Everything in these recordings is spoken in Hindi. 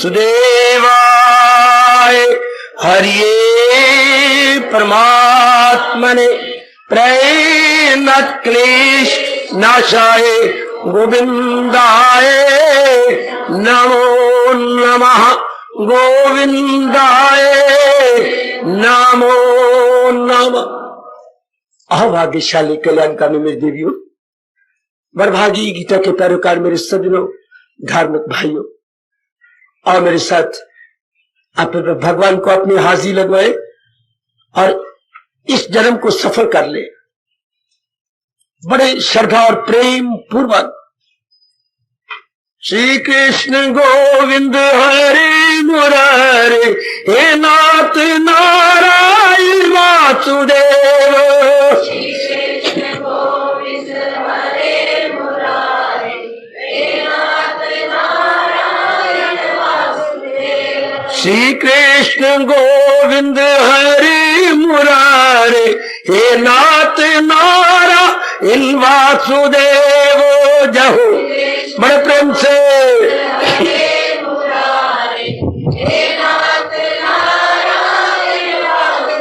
वासुदेवाय हरिये परमात्मने प्रेमत क्लेश नाशाय गोविंदाय नमो नमः गोविंदाय नमो नमः। अभाग्यशाली कल्याणकारी मेरी देवियों, बड़भागी गीता के पैरोकार मेरे सज्जनों, धार्मिक भाइयों, और मेरे साथ आप भगवान को अपनी हाजिरी लगवाए और इस जन्म को सफल कर ले। बड़े श्रद्धा और प्रेम पूर्वक श्री कृष्ण गोविंद हरे मुरारे हे नाथ नारायण वासुदेव। श्री कृष्ण गोविंद हरे मुरारे हे नाथ नारायण वासुदेव। जहो बड़े प्रेम से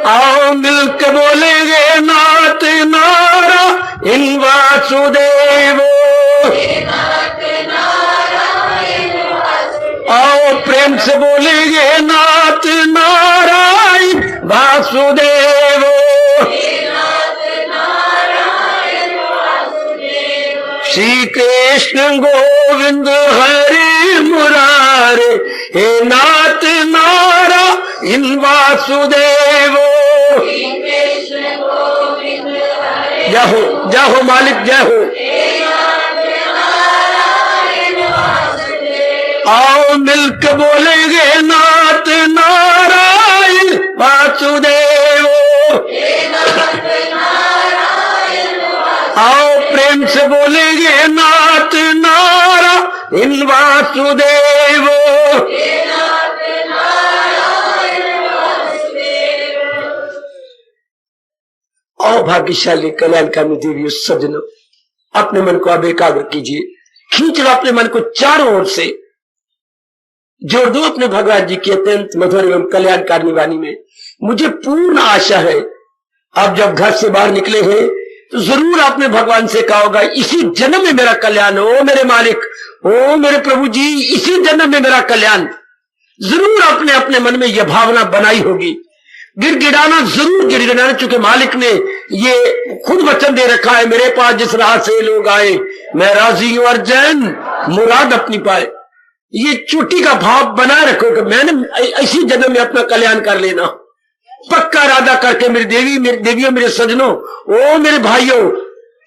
आओ मिलकर बोलेंगे नाथ नारायण वासुदेव। आओ प्रेम से बोलेंगे नाथ नारायण वासुदेव। श्री कृष्ण गोविंद हरे मुरारे हे नाथ नारायण वासुदेव। जय हो जय हो मालिक जय हो। आओ मिलकर बोलेंगे नाथ नारायण वासुदेव। आओ प्रेम से बोलेंगे नाथ नारायण वासुदेव। आओ भाग्यशाली कल्याणकारी देवियों सज्जनों, अपने मन को अब एकाग्र कीजिए, खींच लो अपने मन को चारों ओर से, जोड़ दो अपने भगवान जी की अत्यंत मधुर एवं कल्याणकारी वाणी में। मुझे पूर्ण आशा है आप जब घर से बाहर निकले हैं तो जरूर आपने भगवान से कहा होगा इसी जन्म में मेरा कल्याण हो मेरे मालिक, ओ मेरे प्रभु जी, इसी जन्म में मेरा कल्याण। जरूर आपने अपने मन में यह भावना बनाई होगी। गिड़गिड़ाना जरूर गिड़गिड़ाना, चूंकि मालिक ने ये खुद वचन दे रखा है, मेरे पास जिस राह से लोग आए मैं राजी हूं अर्जन मुराद अपनी पाए। ये चोटी का भाव बनाए रखो कि मैंने इसी जन्म में अपना कल्याण कर लेना। पक्का इरादा करके मेरी देवियों मेरे सज्जनों, ओ मेरे भाइयों,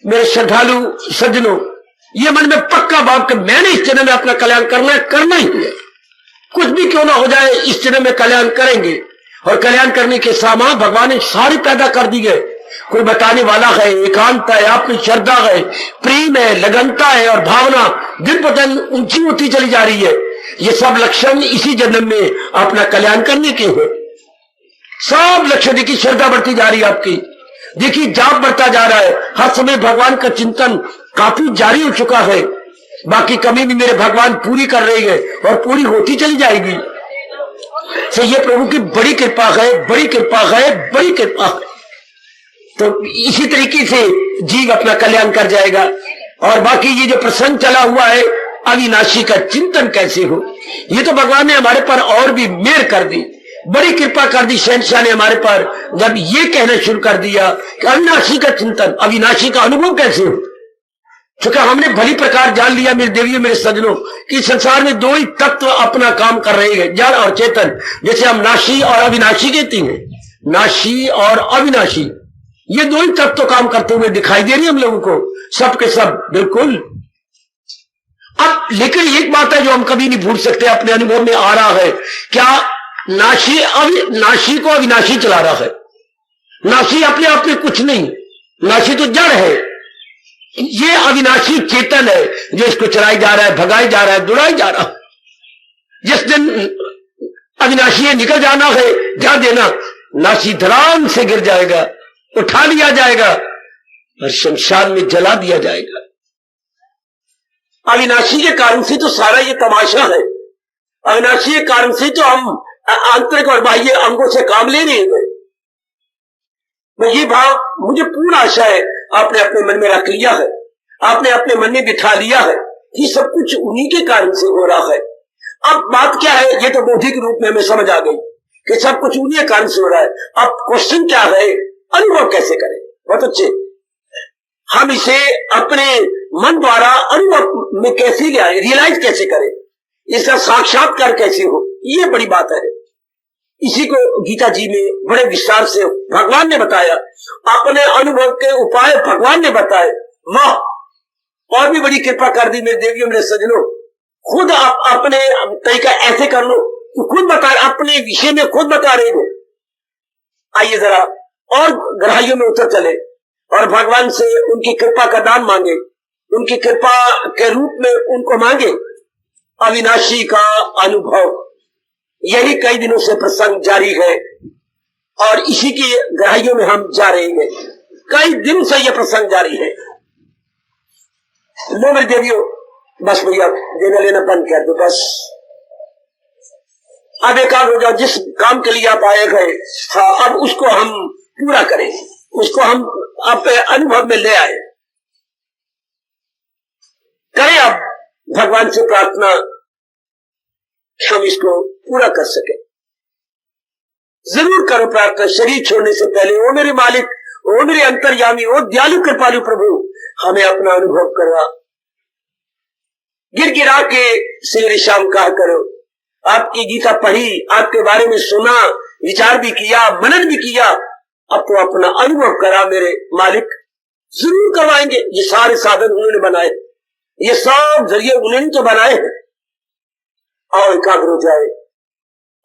मेरे श्रद्धालु सज्जनों, ये मन में पक्का भाव कि मैंने इस जन्म में अपना कल्याण करना ही है। कुछ भी क्यों ना हो जाए इस जन्म में कल्याण करेंगे। और कल्याण करने के सामान भगवान ने सारे पैदा कर दी गए। कोई बताने वाला है, एकांत है, आपकी श्रद्धा है, प्रेम है, लगनता है और भावना दिन पर दिन ऊंची होती चली जा रही है। ये सब लक्षण इसी जन्म में अपना कल्याण करने के हैं। सब लक्ष्य देखिए, श्रद्धा बढ़ती जा रही है आपकी, देखिए जाप बढ़ता जा रहा है, हर समय भगवान का चिंतन काफी जारी हो चुका है। बाकी कमी भी मेरे भगवान पूरी कर रहे हैं और पूरी होती चली जाएगी। तो ये प्रभु की बड़ी कृपा है, बड़ी कृपा है, बड़ी कृपा है। तो इसी तरीके से जीव अपना कल्याण कर जाएगा। और बाकी ये जो प्रसंग चला हुआ है अविनाशी का चिंतन कैसे हो, ये तो भगवान ने हमारे पर और भी मेहर कर दी, बड़ी कृपा कर दी शहंशाह ने हमारे पर, जब ये कहना शुरू कर दिया कि अविनाशी का चिंतन, अविनाशी का अनुभव कैसे हो। क्योंकि हमने भली प्रकार जान लिया मेरे देवियों मेरे सज्जनों कि संसार में दो ही तत्व अपना काम कर रहे हैं, जड़ और चेतन। जैसे हम नाशी और अविनाशी कहते हैं, नाशी और अविनाशी ये दो ही तत्व काम करते हुए दिखाई दे रही है हम लोगों को, सब के सब बिल्कुल। अब लेकिन एक बात है जो हम कभी नहीं भूल सकते, अपने अनुभव में आ रहा है, क्या नाशी को अविनाशी चला रहा है। नाशी अपने आप में कुछ नहीं, नाशी तो जड़ है, ये अविनाशी चेतन है जो इसको चलाई जा रहा है, भगाई जा रहा है, दुड़ाई जा रहा है। जिस दिन अविनाशी निकल जाना है, जा देना, नाशी धड़ाम से गिर जाएगा, उठा लिया जाएगा और शमशान में जला दिया जाएगा। अविनाशी के कारण से तो सारा ये तमाशा है। अविनाशीय कारण से तो हम आंतरिक और बाह्य अंगों से काम ले नहीं गए। मैं ये भाव मुझे पूर्ण आशा है आपने अपने मन में रख लिया है, आपने अपने मन में बिठा लिया है कि सब कुछ उन्हीं के कारण से हो रहा है। अब बात क्या है, ये तो बौद्धिक रूप में हमें समझ आ गई कि सब कुछ उन्हीं के कारण से हो रहा है। अब क्वेश्चन क्या है, अनुभव कैसे करें? बहुत अच्छे, हम इसे अपने मन द्वारा अनुभव में कैसे ले आए, रियलाइज कैसे करें, इसका साक्षात्कार कैसे हो, ये बड़ी बात है। इसी को गीता जी में बड़े विस्तार से भगवान ने बताया, अपने अनुभव के उपाय भगवान ने बताए। वाह, और भी बड़ी कृपा कर दी मेरे देवियों मेरे सज्जनों। खुद आप अपने तरीका ऐसे कर लो तो खुद बता, अपने विषय में खुद बता रहे हो। आइए जरा और गहराइयों में उतर चले और भगवान से उनकी कृपा का दान मांगे, उनकी कृपा के रूप में उनको मांगे अविनाशी का अनुभव। यही कई दिनों से प्रसंग जारी है और इसी की गहराइयों में हम जा रहे हैं। कई दिन से यह प्रसंग जारी है। लो मेरे देवियों, बस भैया देना लेना बंद कर दो, बस अब एकाग्र हो जाओ। जिस काम के लिए आप आए गए, हाँ, अब उसको हम पूरा करें, उसको हम अपने अनुभव में ले आए। करें अब भगवान से प्रार्थना हम इसको पूरा कर सके। जरूर करो प्रार्थना शरीर छोड़ने से पहले। ओ मेरे मालिक, ओ मेरे अंतर्यामी, ओ दयालु कृपालु प्रभु, हमें अपना अनुभव करवा। गिर गिरा के सवेरे शाम कहा करो, आपकी गीता पढ़ी, आपके बारे में सुना, विचार भी किया, मनन भी किया, अब तो अपना अनुभव करा मेरे मालिक। जरूर करवाएंगे। ये सारे साधन उन्होंने बनाए, ये सब जरिए उन्होंने तो बनाए हैं। आओ एकाग्र हो जाए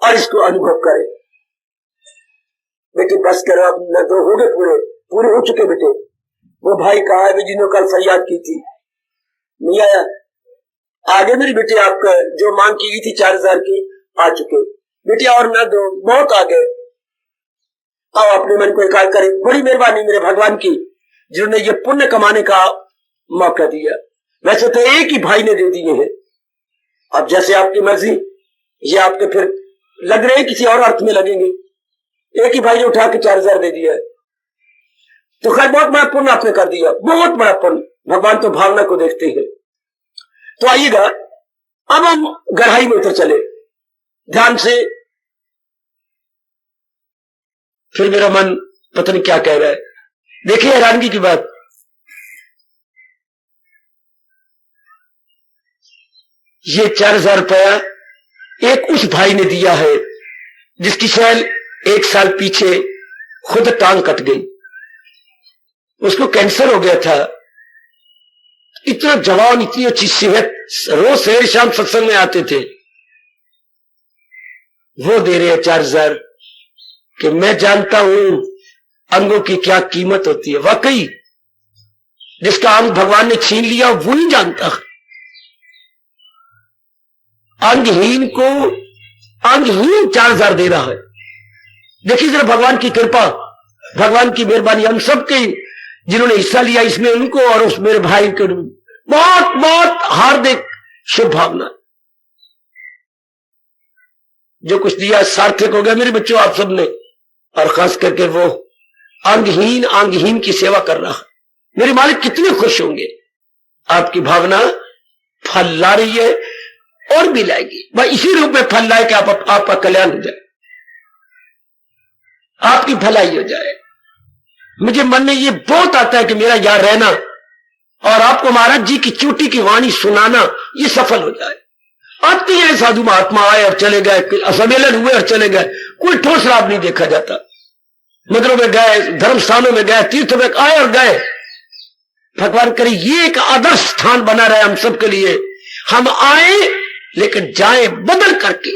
और इसको अनुभव करें। बेटे बस करो, अब न दो हो गए, पूरे हो चुके बेटे। वो भाई कहा है जिन्होंने कल फरियाद की थी, नहीं आया। आगे मेरी बेटे आपका जो मांग की गई थी 4000 की, आ चुके बेटे, और न दो, बहुत आ गए। आओ अपने मन को एकाग्र करें। बड़ी मेहरबानी मेरे भगवान की जिन्होंने ये पुण्य कमाने का मौका दिया। वैसे तो एक ही भाई ने दे दिए हैं, अब जैसे आपकी मर्जी। ये आपके फिर लग रहे हैं किसी और अर्थ में लगेंगे। एक ही भाई ने उठा के 4000 दे दिया है, तो खैर बहुत बड़ा पुण्य आपने कर दिया, बहुत बड़ा पुण्य। भगवान तो भावना को देखते हैं। तो आइएगा अब हम गहराई में उतर चले ध्यान से। फिर मेरा मन पता नहीं क्या कह रहा है। देखिए हैरानगी की बात, ये 4000 रुपया एक उस भाई ने दिया है जिसकी शायद 1 साल पीछे खुद टांग कट गई, उसको कैंसर हो गया था। इतना जवान, इतनी अच्छी सेहत, रोज सवेरे शाम सत्संग में आते थे। वो दे रहे हैं 4000 कि मैं जानता हूं अंगों की क्या कीमत होती है। वाकई जिसका अंग भगवान ने छीन लिया वो ही जानता है। अंगहीन को अंगहीन 4000 दे रहा है। देखिए जरा भगवान की कृपा, भगवान की मेहरबानी। हम सबके जिन्होंने हिस्सा लिया इसमें, उनको और उस मेरे भाई को बहुत बहुत हार्दिक शुभकामना। जो कुछ दिया सार्थक हो गया मेरे बच्चों आप सबने, और खास करके वो अंगहीन की सेवा कर रहा है। मेरे मालिक कितने खुश होंगे। आपकी भावना फल ला रही है और भी लाएगी। वह इसी रूप में फल लाए कि आपका कल्याण हो जाए, आपकी भलाई हो जाए। मुझे मन में ये बहुत आता है कि मेरा यहां रहना और आपको महाराज जी की चोटी की वाणी सुनाना ये सफल हो जाए। आते हैं साधु महात्मा, आए और चले गए, सम्मेलन हुए और चले गए, कोई ठोस लाभ नहीं देखा जाता। मंदिरों में गए, धर्म स्थानों में गए, तीर्थ में आए और गए। भगवान करे ये एक आदर्श स्थान बना रहे हम सबके लिए। हम आए लेकिन जाए बदल करके,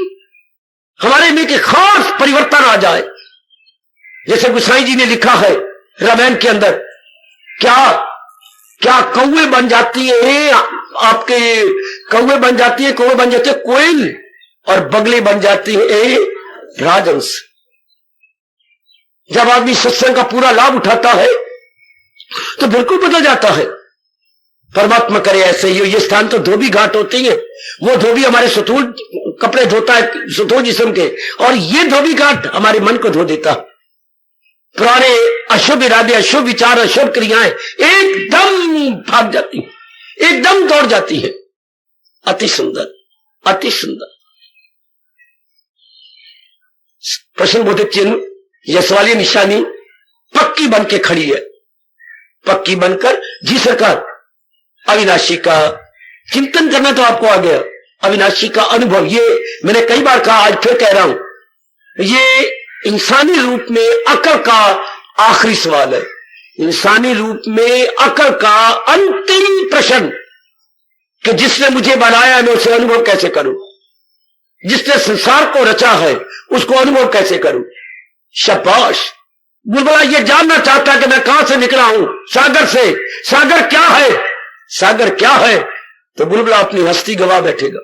हमारे में के खास परिवर्तन आ जाए। जैसे गोसाई जी ने लिखा है रामायण के अंदर, क्या कौवे बन जाती है आपके, कौवे बन जाती है, कौवे बन जाते हैं कोयल, और बगले बन जाती है राजहंस। जब आदमी सत्संग का पूरा लाभ उठाता है तो बिल्कुल बदल जाता है। परमात्मा करे ऐसे ही। ये स्थान तो धोबी घाट होते हैं, वो धोबी हमारे सतूल कपड़े धोता है दो जिस्म के, और ये धोबी घाट हमारे मन को धो देता। पुराने अशुभ इरादे, अशुभ विचार, अशुभ क्रियाएं एकदम भाग जाती, एकदम दौड़ जाती है। अति सुंदर, अति सुंदर। प्रश्न बोधित चिन्ह, यशवाली निशानी पक्की बन के खड़ी है, पक्की बनकर। जी सरकार, अविनाशी का चिंतन करना तो आपको आ गया, अविनाशी का अनुभव, ये मैंने कई बार कहा, आज फिर कह रहा हूं, ये इंसानी रूप में अकल का आखिरी सवाल है। इंसानी रूप में अकल का अंतिम प्रश्न कि जिसने मुझे बनाया मैं उसे अनुभव कैसे करूं, जिसने संसार को रचा है उसको अनुभव कैसे करूं। शाबाश। बुलबुला ये जानना चाहता है कि मैं कहां से निकला हूं, सागर से। सागर क्या है, सागर क्या है? तो बुलबुला अपनी हस्ती गवा बैठेगा,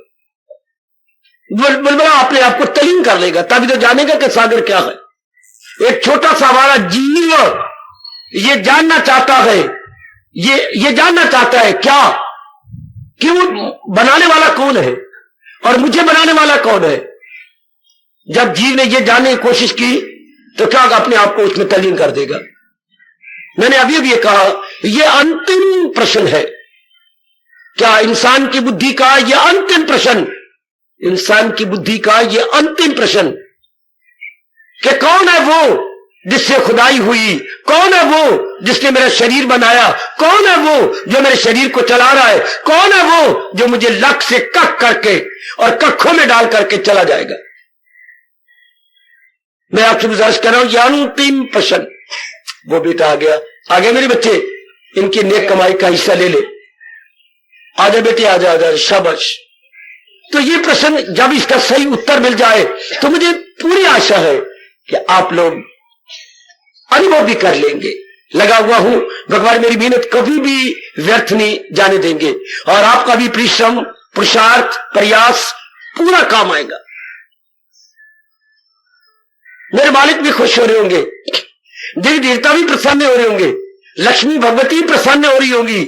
बुलबुला अपने आप को तलीम कर लेगा, तभी तो जानेगा कि सागर क्या है। एक छोटा सा हमारा जीव ये जानना चाहता है, ये जानना चाहता है क्या, क्यों बनाने वाला कौन है और मुझे बनाने वाला कौन है। जब जीव ने ये जानने की कोशिश की तो क्या अपने आप को उसमें तलीम कर देगा। मैंने अभी अभी कहा, यह अंतिम प्रश्न है। क्या इंसान की बुद्धि का यह अंतिम प्रश्न, इंसान की बुद्धि का यह अंतिम प्रश्न कि कौन है वो जिससे खुदाई हुई, कौन है वो जिसने मेरा शरीर बनाया, कौन है वो जो मेरे शरीर को चला रहा है, कौन है वो जो मुझे लक से कक करके और कखों में डाल करके चला जाएगा। मैं आपसे गुजारिश कर रहा हूं, यह अंतिम प्रश्न। वो बेटा आ गया मेरे बच्चे, इनकी नेक कमाई का हिस्सा ले ले, आजा बेटे, आजा आजा, शाबाश। तो ये प्रश्न जब इसका सही उत्तर मिल जाए तो मुझे पूरी आशा है कि आप लोग अनुभव भी कर लेंगे। लगा हुआ हूं, भगवान मेरी मेहनत कभी भी व्यर्थ नहीं जाने देंगे और आपका भी परिश्रम, पुरुषार्थ, प्रयास पूरा काम आएगा। मेरे मालिक भी खुश हो रहे होंगे, देवी देवता भी प्रसन्न हो रहे होंगे, लक्ष्मी भगवती प्रसन्न हो रही होंगी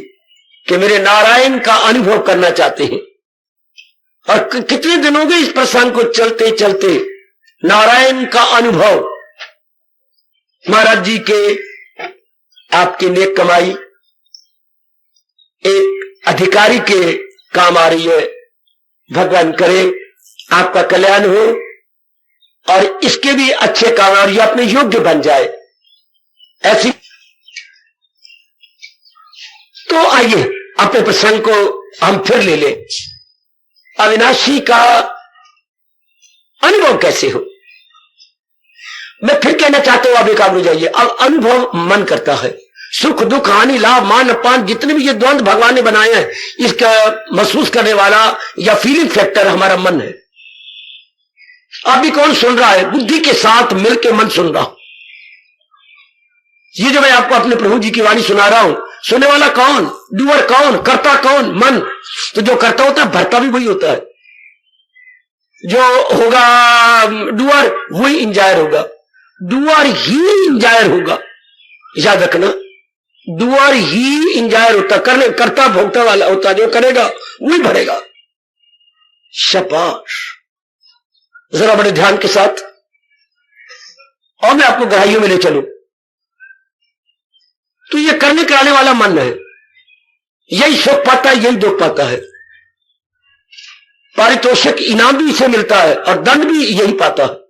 कि मेरे नारायण का अनुभव करना चाहते हैं। और कितने दिन हो गए इस प्रसंग को चलते चलते। नारायण का अनुभव, महाराज जी के आपकी नेक कमाई एक अधिकारी के काम आ रही है। भगवान करे आपका कल्याण हो और इसके भी अच्छे काम और ये अपने योग्य बन जाए ऐसी। तो आइए अपने प्रसंग को हम फिर ले लें। अविनाशी का अनुभव कैसे हो, मैं फिर कहना चाहता हूं, आप एकाग्र हो जाइए। अब अनुभव मन करता है, सुख दुख हानि लाभ मान अपमान जितने भी ये द्वंद्व भगवान ने बनाए हैं, इसका महसूस करने वाला या फीलिंग फैक्टर हमारा मन है। अभी कौन सुन रहा है? बुद्धि के साथ मिलकर मन सुन रहा हूं। ये जो मैं आपको अपने प्रभु जी की वाणी सुना रहा हूं, सुनने वाला कौन, डूअर कौन, करता कौन? मन। तो जो करता होता है भरता भी वही होता है, जो होगा डूअर वही इंजायर होगा, डूअर ही इंजायर होगा। याद रखना, डूअर ही इंजायर होता, करने करता भोगता वाला होता, जो करेगा वही भरेगा। शाबाश। जरा बड़े ध्यान के साथ, और मैं आपको गहराइयों में ले चलूं। तो ये करने कराने वाला मन है, यही सुख पाता है, यही दुख पाता है। पारितोषिक इनाम भी इसे मिलता है और दंड भी यही पाता है।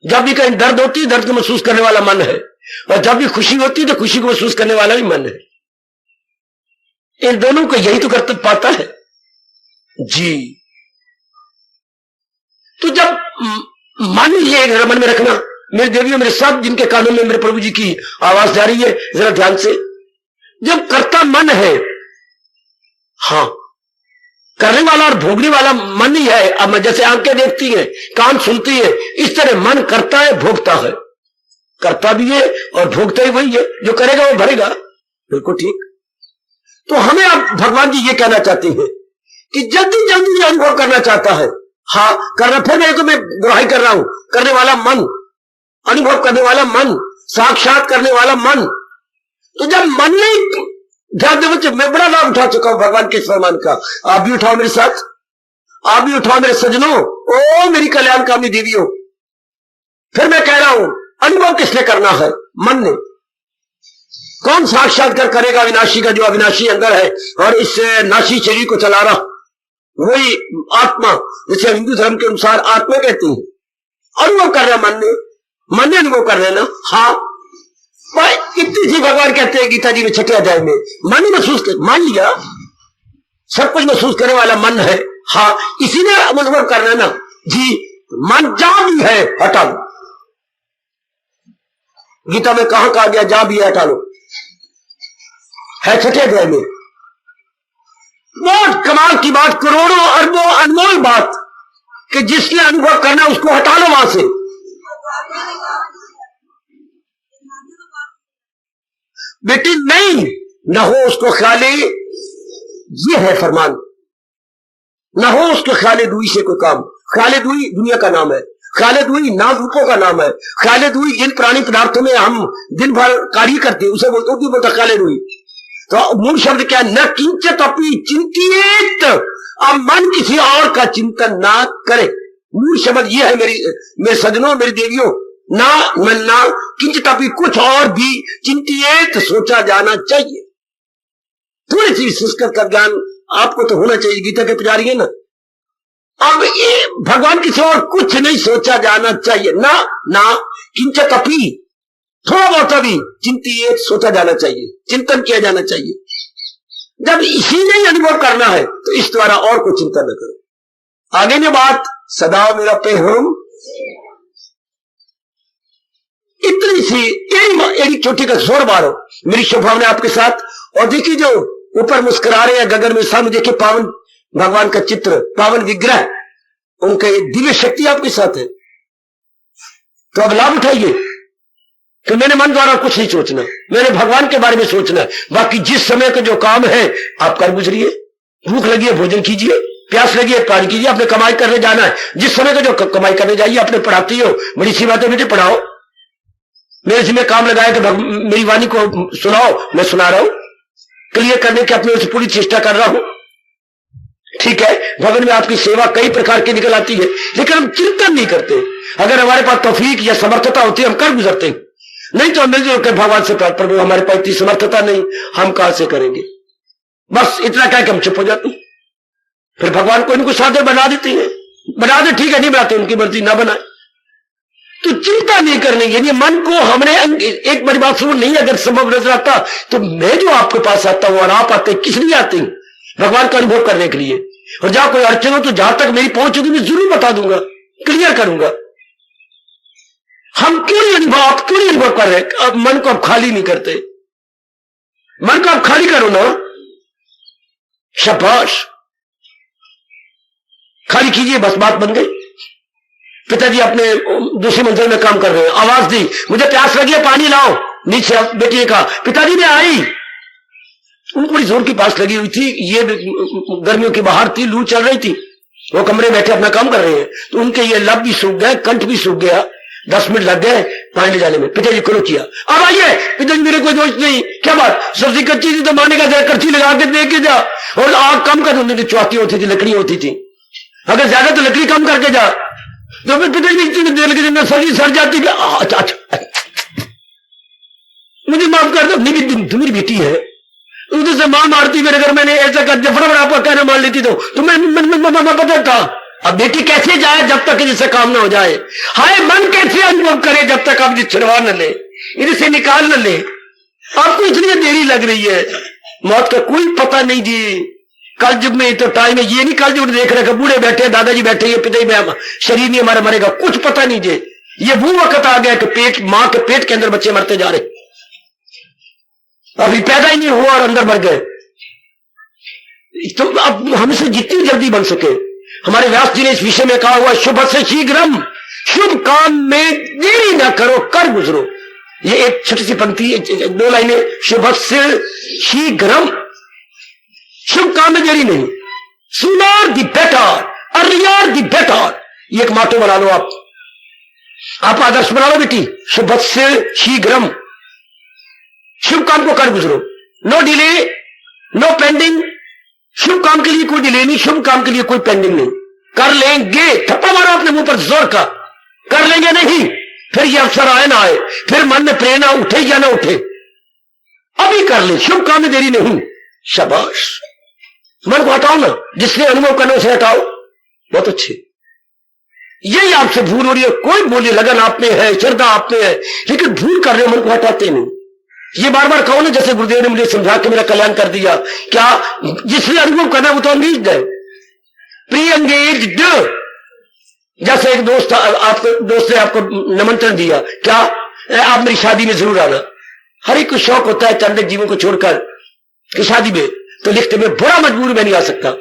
जब भी कहीं दर्द होती है, दर्द को महसूस करने वाला मन है, और जब भी खुशी होती है तो खुशी को महसूस करने वाला भी मन है। इन दोनों को यही तो कर्तव्य पाता है जी। तो जब मन ये मन में रखना, मेरे देवियों, मेरे सब जिनके कानों में मेरे प्रभु जी की आवाज जा रही है, जरा ध्यान से। जब कर्ता मन है, हां, करने वाला और भोगने वाला मन ही है। अब जैसे आंखें देखती हैं, कान सुनती है, इस तरह मन करता है, भोगता है। करता भी है और भोगता ही वही है, जो करेगा वो भरेगा। बिल्कुल ठीक। तो हमें अब भगवान जी ये कहना चाहते हैं कि जल्दी जल्दी अनुभव करना चाहता है। हाँ, करना, फिर मेरे को मैं गवाही कर रहा हूं, करने वाला मन, अनुभव करने वाला मन, साक्षात करने वाला मन। तो जब मन नहीं, ध्यान दें बच्चे, मैं बड़ा लाभ उठा चुका हूं भगवान के फरमान का। आप भी उठाओ मेरे साथ, आप भी उठाओ मेरे सजनों, ओ मेरी कल्याणकामी देवियों, फिर मैं कह रहा हूं, अनुभव किसने करना है? मन ने। कौन साक्षात्कार करेगा अविनाशी का, जो अविनाशी अंदर है और इस नाशी शरीर को चला रहा? वही आत्मा, जिसे हिंदू धर्म के अनुसार आत्मा कहते हैं। अनुभव कर रहा मन ने अनुभव कर रहे हैं ना। हाँ, इतनी सी भगवान कहते हैं गीता जी में 6 अध्याय में, मन ही महसूस कर, मान लिया सब कुछ महसूस करने वाला मन है। हाँ, इसी ने अनुभव करना है ना जी। मन जहां भी है हटा लो। गीता में कहां कहा गया जहां भी है हटा लो? है 6 अध्याय में। बहुत कमाल की बात, करोड़ों अरबों अनमोल बात, कि जिसने अनुभव करना उसको हटा लो वहां से। बेटी नहीं, न हो उसको ख्याले, ये है फरमान, न हो उसको ख्याले दुई से कोई काम। ख्याले दुई दुनिया का नाम है, ख्याले दुई नाम रूपों का नाम है, ख्याले दुई जिन प्राणी पदार्थों में हम दिन भर कार्य करते हैं उसे बोलता ख्याले दुई। तो मूल शब्द क्या? न किंचित अपनी चिंतित, अब मन किसी और का चिंतन ना करे। मूल शब्द यह है मेरे सजनों, मेरी देवियों, ना मन ना किंचित अपनी, कुछ और भी चिंतित सोचा जाना चाहिए। थोड़ी सी संस्कृत का ज्ञान आपको तो होना चाहिए, गीता के पुजारी है ना। अब ये भगवान किसी और कुछ नहीं सोचा जाना चाहिए, ना किंचित अपनी, थोड़ा बहुत भी चिंतित सोचा जाना चाहिए, चिंतन किया जाना चाहिए। जब इसी ने अनुभव करना है तो इस द्वारा और कोई चिंता न करो। आगे ने बात, सदा मेरा पे हम, इतनी सी एक छोटी का जोर मारो, मेरी शुभकामनाएं आपके साथ। और देखिए जो ऊपर मुस्कुरा रहे हैं गगन में, सामने देखिए पावन भगवान का चित्र, पावन विग्रह, उनका दिव्य शक्ति आपके साथ है। तो अब लाभ उठाइए कि मैंने मन द्वारा कुछ नहीं सोचना, मैंने भगवान के बारे में सोचना है। बाकी जिस समय का जो काम है आप कर गुजरिए। भूख लगी है भोजन कीजिए, प्यास लगी है पानी कीजिए, अपने कमाई करने जाना है, जिस समय का जो कमाई करने जाइए। अपने पढ़ाती हो, बड़ी सी बात है बेटे पढ़ाओ, मेरे जिम्मे काम लगाया कि मेरी वाणी को सुनाओ, मैं सुना रहा हूं, क्लियर करने की अपनी ओर से पूरी चेष्टा कर रहा हूं। ठीक है, भवन में आपकी सेवा कई प्रकार की निकल आती है, लेकिन हम चिंतन नहीं करते। अगर हमारे पास तौफीक या समर्थता होती है हम कर गुजरते, नहीं तो हम मिलजुल कर भगवान से प्रार्थना, प्रभु हमारे पास इतनी समर्थता नहीं, हम कहां से करेंगे। बस इतना कह के हम चुप हो जाते हैं। फिर भगवान को इनको साधे बना देती है, बना दे ठीक है, नहीं बनाते उनकी मर्जी, ना बनाए। तो चिंता नहीं करनी, यानी मन को हमने एक बड़ी बात सुनो, नहीं अगर संभव नजर आता तो मैं जो आपके पास आता हूं और आप आते किस लिए आते हैं? भगवान का अनुभव करने के लिए। और जहां कोई अड़चन हो तो जहां तक मेरी पहुंच होगी मैं जरूर बता दूंगा, क्लियर करूंगा। हम क्यों नहीं अनुभव, आप क्यों नहीं अनुभव कर रहे? अब मन को आप खाली नहीं करते, मन को आप खाली करो ना, शाबाश, खाली कीजिए, बस बात बन गई। पिताजी अपने दूसरी मंजिल में काम कर रहे हैं, आवाज दी मुझे प्यास लगी है पानी लाओ, नीचे बेटी ने कहा पिताजी ने आई, उनको बड़ी जोर की प्यास लगी हुई थी, ये गर्मियों की बाहर थी, लू चल रही थी, वो कमरे बैठे अपना काम कर रहे हैं, तो उनके ये लब भी सूख गए, कंठ भी सूख गया, 10 मिनट लग गए पानी ले जाने में। पिताजी को किया, अब आइए। पिताजी मेरे कोई दोष नहीं, क्या बात, सब्जी कच्ची थी तो माने का जरा कच्ची लगा के दे के जा, और आग कम कर देती, चौकी होती थी, लकड़ी होती थी, अगर ज्यादा तो लकड़ी कम करके जा। तो फिर पिताजी सब्जी सड़ जाती, अच्छा मुझे माफ कर दो, मेरी बेटी है, उधर से मां मारती मेरे घर, मैंने ऐसा कर जफरा बड़ा कहना मान लेती तो मैं पता था। अब बेटी कैसे जाए जब तक जिससे काम ना हो जाए? हाय मन कैसे अनुभव करे जब तक आप छिड़वा न ले, इधर से निकाल न ले? आपको इसलिए देरी लग रही है, मौत का कोई पता नहीं जी। कल युग में तो टाइम है, ये नहीं कल युग देख रहे बूढ़े बैठे, दादाजी बैठे, ये पिताजी में शरीर नहीं हमारा मरेगा, कुछ पता नहीं जी। ये वो वक्त आ गया कि पेट, मां के पेट के अंदर बच्चे मरते जा रहे, अभी पैदा ही नहीं हुआ और अंदर मर गए। तो अब हमसे जितनी जल्दी बन सके, हमारे व्यास जी ने इस विषय में कहा हुआ शुभ से शीघ्रम, शुभ काम में देरी ना करो, कर गुजरो। ये एक छोटी सी पंक्ति, 2 लाइनें, शुभ से शीघ्रम, शुभ काम में देरी नहीं, sooner the better, earlier the better, ये एक माटो बना लो, आप आदर्श बना लो बेटी, शुभ से शीघ्रम, शुभ काम को कर गुजरो, नो डिले नो पेंडिंग। शुभ काम के लिए कोई डिले नहीं, शुभ काम के लिए कोई पेंडिंग नहीं, कर लेंगे, थप्पड़ मारो अपने मुंह पर जोर का, कर लेंगे नहीं, फिर ये अवसर आए ना आए, फिर मन में प्रेरणा उठे या ना उठे, अभी कर ले, शुभ काम में देरी नहीं। शाबाश, मन को हटाओ ना, जिसने अनुभव करना उसे हटाओ। बहुत अच्छे, यही आपसे भूल हो रही है। कोई बोले लगन आप में है, श्रद्धा आप में है, लेकिन भूल कर रहे हो, मन को हटाते नहीं। ये बार बार कहो ना, जैसे गुरुदेव ने मुझे समझा के मेरा कल्याण कर दिया। क्या जिसने अनुभव करना वो तो अंगेज है, प्री एंगेज्ड। जैसे एक दोस्त आपको, दोस्त ने आपको निमंत्रण दिया, क्या आप मेरी शादी में जरूर आना। हर एक को शौक होता है चांदक जीवन को छोड़कर कि शादी में, तो लिखते में बड़ा मजबूर में नहीं आ सकता,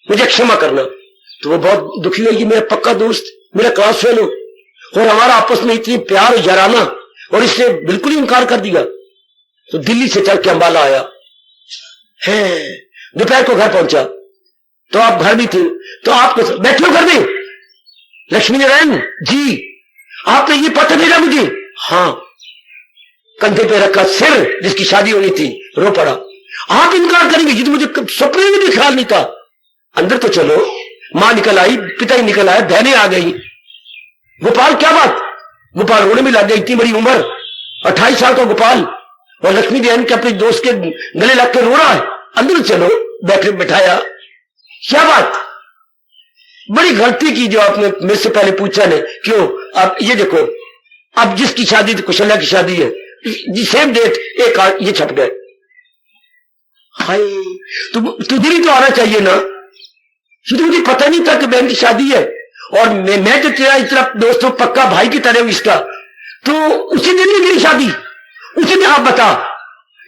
मुझे क्षमा करना। तो वो बहुत दुखी हुई कि मेरा पक्का दोस्त, मेरा क्लास फेलो, और हमारा आपस में इतनी प्यार याराना, और इसने बिल्कुल ही इनकार कर दिया। तो दिल्ली से चल के अंबाला आया है, दोपहर को घर पहुंचा, तो आप घर भी थे, तो आप बैठे हो घर में? लक्ष्मी नारायण जी, आपने ये पत्र भेजा मुझे? हाँ। कंधे पे रखा सिर, जिसकी शादी होनी थी, रो पड़ा। आप इनकार करेंगे? ये तो मुझे सपने में भी ख्याल नहीं था। अंदर तो चलो, मां निकल आई, पिता ही निकल आया, बहनें आ गई। गोपाल क्या बात? गोपाल रोने में लग गई, इतनी बड़ी उम्र, 28 साल का गोपाल, और लक्ष्मी बहन के अपने दोस्त के गले लग के रो रहा है। अंदर चलो, बैठाया, क्या बात? बड़ी गलती की जो आपने मेरे से पहले पूछा ने, क्यों? अब ये देखो, अब जिसकी शादी थी, कुशल्या की शादी है, सेम डेट, एक ये छप गए। हाय, तुझे भी तो आना चाहिए ना, तो मुझे पता नहीं था कि बहन की शादी है, और मैं तो तेरा इतना दोस्तों पक्का भाई की तरह हूं इसका, तो उसी दिन ही मेरी शादी, उसी दिन आप बता।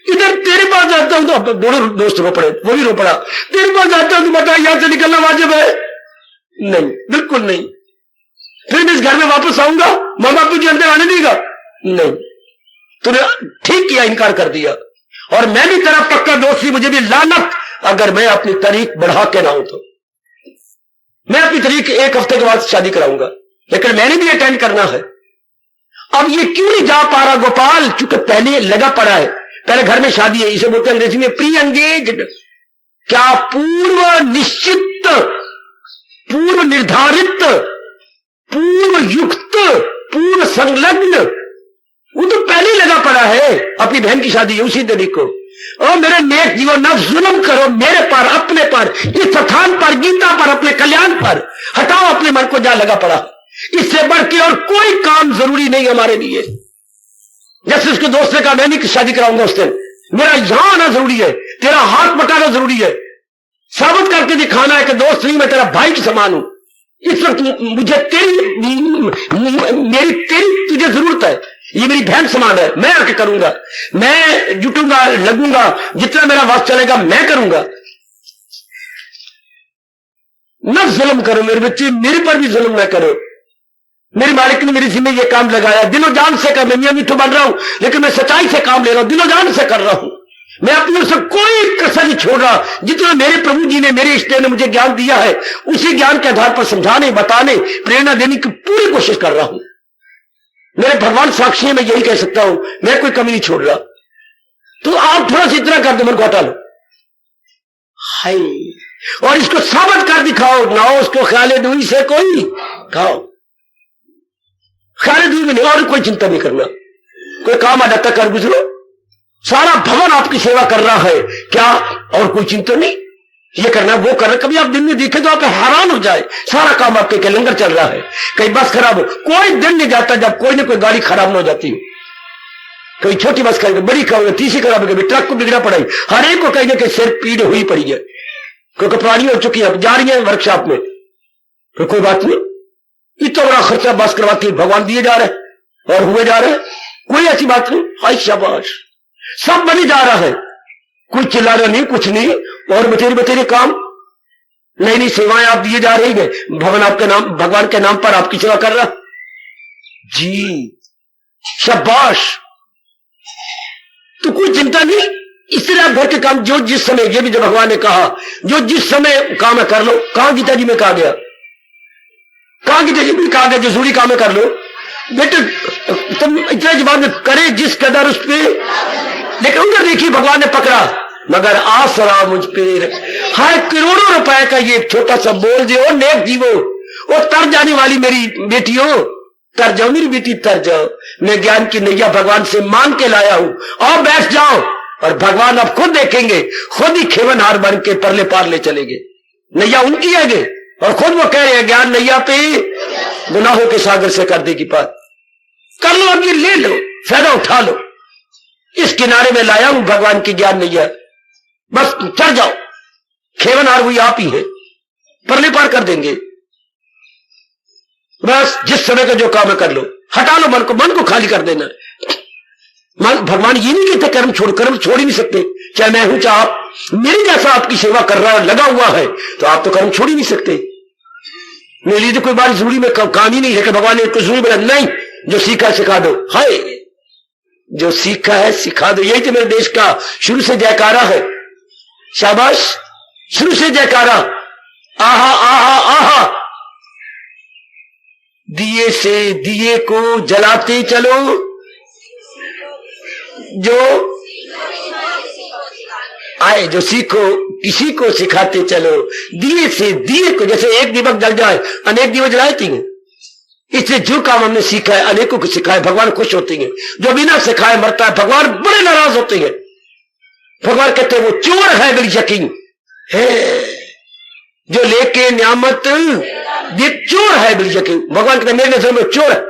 इधर तेरे पास जाता हूं तो दोनों दोस्त रो पड़े, वो भी रो पड़ा। तेरे पास जाता हूं तो बता, यहां से निकलना वाजिब है? नहीं, बिल्कुल नहीं। फिर मैं इस घर में वापस आऊंगा, मां बाप मुझे अंदर आने देगा? नहीं। तूने ठीक किया, इनकार कर दिया, और मैं भी तेरा पक्का दोस्त थी, मुझे भी लानत अगर मैं अपनी तारीख बढ़ा के ना हूं तो। मैं अपनी तारीख 1 हफ्ते के बाद शादी कराऊंगा, लेकिन मैंने भी अटेंड करना है। अब ये क्यों नहीं जा पा रहा गोपाल? चूंकि पहले लगा पड़ा है, पहले घर में शादी है, इसे बोलते हैं अंग्रेजी में प्री एंगेज्ड। क्या पूर्व निश्चित, पूर्व निर्धारित, पूर्व युक्त, पूर्व संलग्न, वो तो पहले ही लगा पड़ा है। अपनी बहन की शादी है उसी दिन को। और मेरे नेक जीवन, ना जुल्म करो मेरे पर, अपने पर, इस स्थान पर, गीता पर, अपने कल्याण पर। हटाओ अपने मन को जहां लगा पड़ा। इससे बढ़ के और कोई काम जरूरी नहीं हमारे लिए। जैसे उसके दोस्त ने कहा, मैं नहीं शादी कराऊंगा उस दिन, मेरा यहां आना जरूरी है, तेरा हाथ बटाना जरूरी है, साबित करके दिखाना है कि दोस्त नहीं, मैं तेरा भाई के समान हूं। इस वक्त मुझे तेरी तुझे जरूरत है, ये मेरी बहन समान है, मैं आके करूंगा, मैं जुटूंगा, लगूंगा, जितना मेरा वक्त चलेगा मैं करूंगा। न जुल्म करो मेरे बच्चे, मेरे पर भी जुल्म न करो। मेरे मालिक ने मेरी जिम्मे ये काम लगाया, दिलो जान से कर, मैं मियां मिठू बन रहा हूं, लेकिन मैं सच्चाई से काम ले रहा हूं, दिलो जान से कर रहा हूं। मैं अपनी ओर से कोई कसर नहीं छोड़ रहा। जितना मेरे प्रभु जी ने, मेरे इष्ट ने मुझे ज्ञान दिया है, उसी ज्ञान के आधार पर समझाने, बताने, प्रेरणा देने की पूरी कोशिश कर रहा हूं। मेरे भगवान साक्षी है, मैं यही कह सकता हूं, मैं कोई कमी नहीं छोड़ रहा। तो आप थोड़ा सा इतना कर दो, मन को हटा लो। हाय, और इसको साबित कर दिखाओ, ना हो उसको ख्याल दूरी से कोई खाओ, ख्याल दूरी में नहीं, और कोई चिंता नहीं करना। कोई काम आ जाता कर गुजरो, सारा भवन आपकी सेवा कर रहा है, क्या और कोई चिंता नहीं? ये करना, वो करना। कभी आप दिन में देखे तो आप हैरान हो जाए, सारा काम आपके के लंगर चल रहा है। कहीं बस खराब हो, कोई दिन नहीं जाता जब कोई ना कोई गाड़ी खराब ना हो जाती हो। कोई छोटी बस खराब, बड़ी खराब, तीसरी खराब, कभी ट्रक को बिगड़ा पड़ा, हर एक को कहीं ना कहीं सिर पीड़ हुई पड़ी है, क्योंकि पुरानी हो चुकी है, जा रही है वर्कशॉप में, तो कोई बात नहीं। इतना बड़ा खर्चा बस करवाती भगवान दिए जा रहे और हुए जा रहे, कोई ऐसी बात नहीं। हाय शाबाश, सब बनी जा रहा है, कुछ चिल्ला रहा नहीं, कुछ नहीं, और बतेरे काम, नई नई सेवाएं आप दिए जा रही है, भवन आपके नाम, भगवान के नाम पर आपकी सेवा कर रहा जी, शाबाश। तो कोई चिंता नहीं, इसलिए आप घर के काम जो जिस समय, ये भी जब भगवान ने कहा जो जिस समय काम है कर लो। कहां गीता जी में कहा गया, कहां गीता जी में कहा गया जो जरूरी काम है कर लो बेटे, तुम इतना जवाब में करे जिस कदर उस पे, लेकिन उधर देखिए भगवान ने पकड़ा, मगर आसरा मुझ पे। हर करोड़ों रुपए का ये छोटा सा बोल दे, नेक जीवो, वो तर जाने वाली मेरी बेटियों, तर जाओ मेरी बेटी, तर जाओ। मैं ज्ञान की नैया भगवान से मांग के लाया हूं, और बैठ जाओ, और भगवान अब खुद देखेंगे, खुद ही खेवनहार बन के परले पार ले चलेंगे। नैया उनकी है, और खुद वो कह रहे हैं ज्ञान नैया पे गुनाहों के सागर से कर देगी पार। कर लो, अब ये ले लो, फायदा उठा लो। इस किनारे में लाया हूं भगवान की ज्ञान नैया, बस चढ़ जाओ, खेवनहार हुई आप ही है, परले पार कर देंगे। बस जिस समय का जो काम है कर लो, हटा लो मन को खाली कर देना। मन भगवान ये नहीं कहते कर्म छोड़ ही नहीं सकते। चाहे मैं हूं, चाहे आप, मेरे जैसा आपकी सेवा कर रहा है, लगा हुआ है, तो आप तो कर्म छोड़ ही नहीं सकते। मेरे लिए तो कोई बात जरूरी में काम ही नहीं है कि भगवान ने कुछ जरूरी बना, नहीं, जो सीखा सिखा दो। हाय, जो सीखा है सिखा दो, यही तो मेरे देश का शुरू से जयकारा है। शाबाश, शुरू से जयकारा, आहा आहा आहा। दिए से दिए को जलाते चलो, जो आए, जो सीखो किसी को सिखाते चलो। दिए से दिए को, जैसे एक दीपक जल जाए अनेक दीपक जलाती हैं, इसलिए जो काम हमने सीखा है अनेकों को सिखाए, भगवान खुश होते हैं। जो बिना सिखाए मरता है, भगवान बड़े नाराज होते हैं। भगवान कहते हैं वो चोर है बिल यकीन है, जो लेके नियामत ये चोर है बिल यकीन। भगवान कहते हैं मेरे नजर में चोर है।